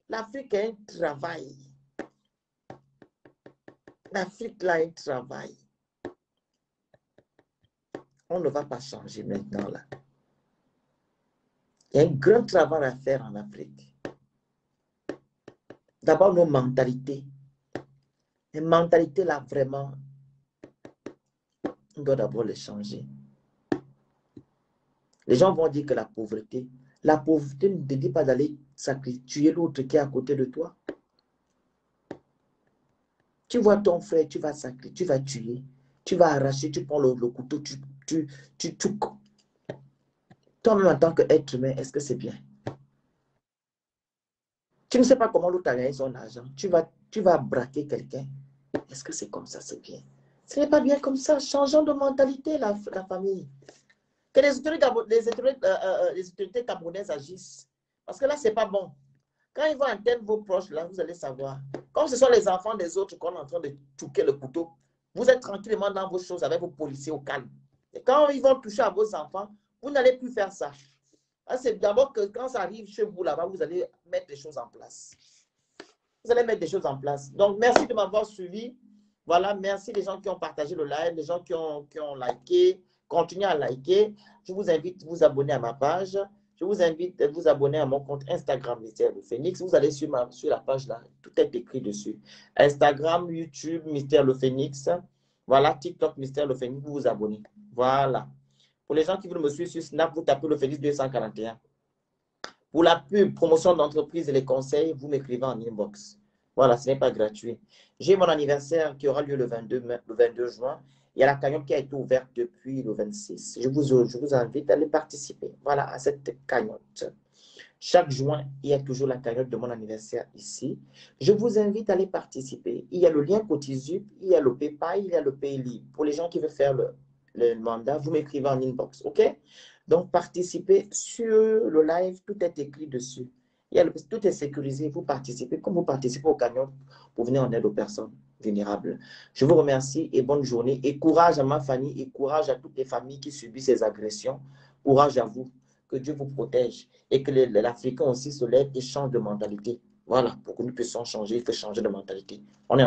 L'Afrique a un travail. L'Afrique a un travail. On ne va pas changer maintenant là. Il y a un grand travail à faire en Afrique. D'abord, nos mentalités. Les mentalités là, vraiment, on doit d'abord les changer. Les gens vont dire que la pauvreté ne te dit pas d'aller tuer l'autre qui est à côté de toi. Tu vois ton frère, tu vas sacrifier, tu vas tuer, tu vas arracher, tu prends le couteau, tu toi-même en tant qu'être humain, est-ce que c'est bien? Tu ne sais pas comment l'autre a gagné son argent. Tu vas braquer quelqu'un. Est-ce que c'est comme ça, c'est bien? Ce n'est pas bien comme ça. Changeons de mentalité, la famille. Que les autorités camerounaises agissent. Parce que là, ce n'est pas bon. Quand ils vont atteindre vos proches, là, vous allez savoir. Comme ce sont les enfants des autres qu'on est en train de touquer le couteau, vous êtes tranquillement dans vos choses avec vos policiers au calme. Et quand ils vont toucher à vos enfants, vous n'allez plus faire ça. C'est d'abord que quand ça arrive chez vous là-bas, vous allez mettre les choses en place. Vous allez mettre des choses en place. Donc, merci de m'avoir suivi. Voilà, merci les gens qui ont partagé le live, les gens qui ont liké. Continuez à liker. Je vous invite à vous abonner à ma page. Je vous invite à vous abonner à mon compte Instagram, Mystère Le Phénix. Vous allez sur la page là, tout est écrit dessus. Instagram, YouTube, Mystère Le Phénix. Voilà, TikTok, Mystère Le Phénix. Vous vous abonnez. Voilà. Pour les gens qui veulent me suivre sur Snap, vous tapez Le Phénix 241. Pour la pub, promotion d'entreprise et les conseils, vous m'écrivez en inbox. Voilà, ce n'est pas gratuit. J'ai mon anniversaire qui aura lieu le 22 juin. Il y a la cagnotte qui a été ouverte depuis le 26. Je vous invite à aller participer. Voilà, à cette cagnotte. Chaque juin, il y a toujours la cagnotte de mon anniversaire ici. Je vous invite à aller participer. Il y a le lien Cotizup, il y a le PayPal, il y a le Payly. Pour les gens qui veulent faire le mandat, vous m'écrivez en inbox, OK? Donc, participez sur le live, tout est écrit dessus. Tout est sécurisé, vous participez. Comme vous participez au cagnotte, pour venir en aide aux personnes vulnérables. Je vous remercie et bonne journée. Et courage à ma famille et courage à toutes les familles qui subissent ces agressions. Courage à vous. Que Dieu vous protège et que l'Africain aussi se lève et change de mentalité. Voilà, pour que nous puissions changer, il faut changer de mentalité. On est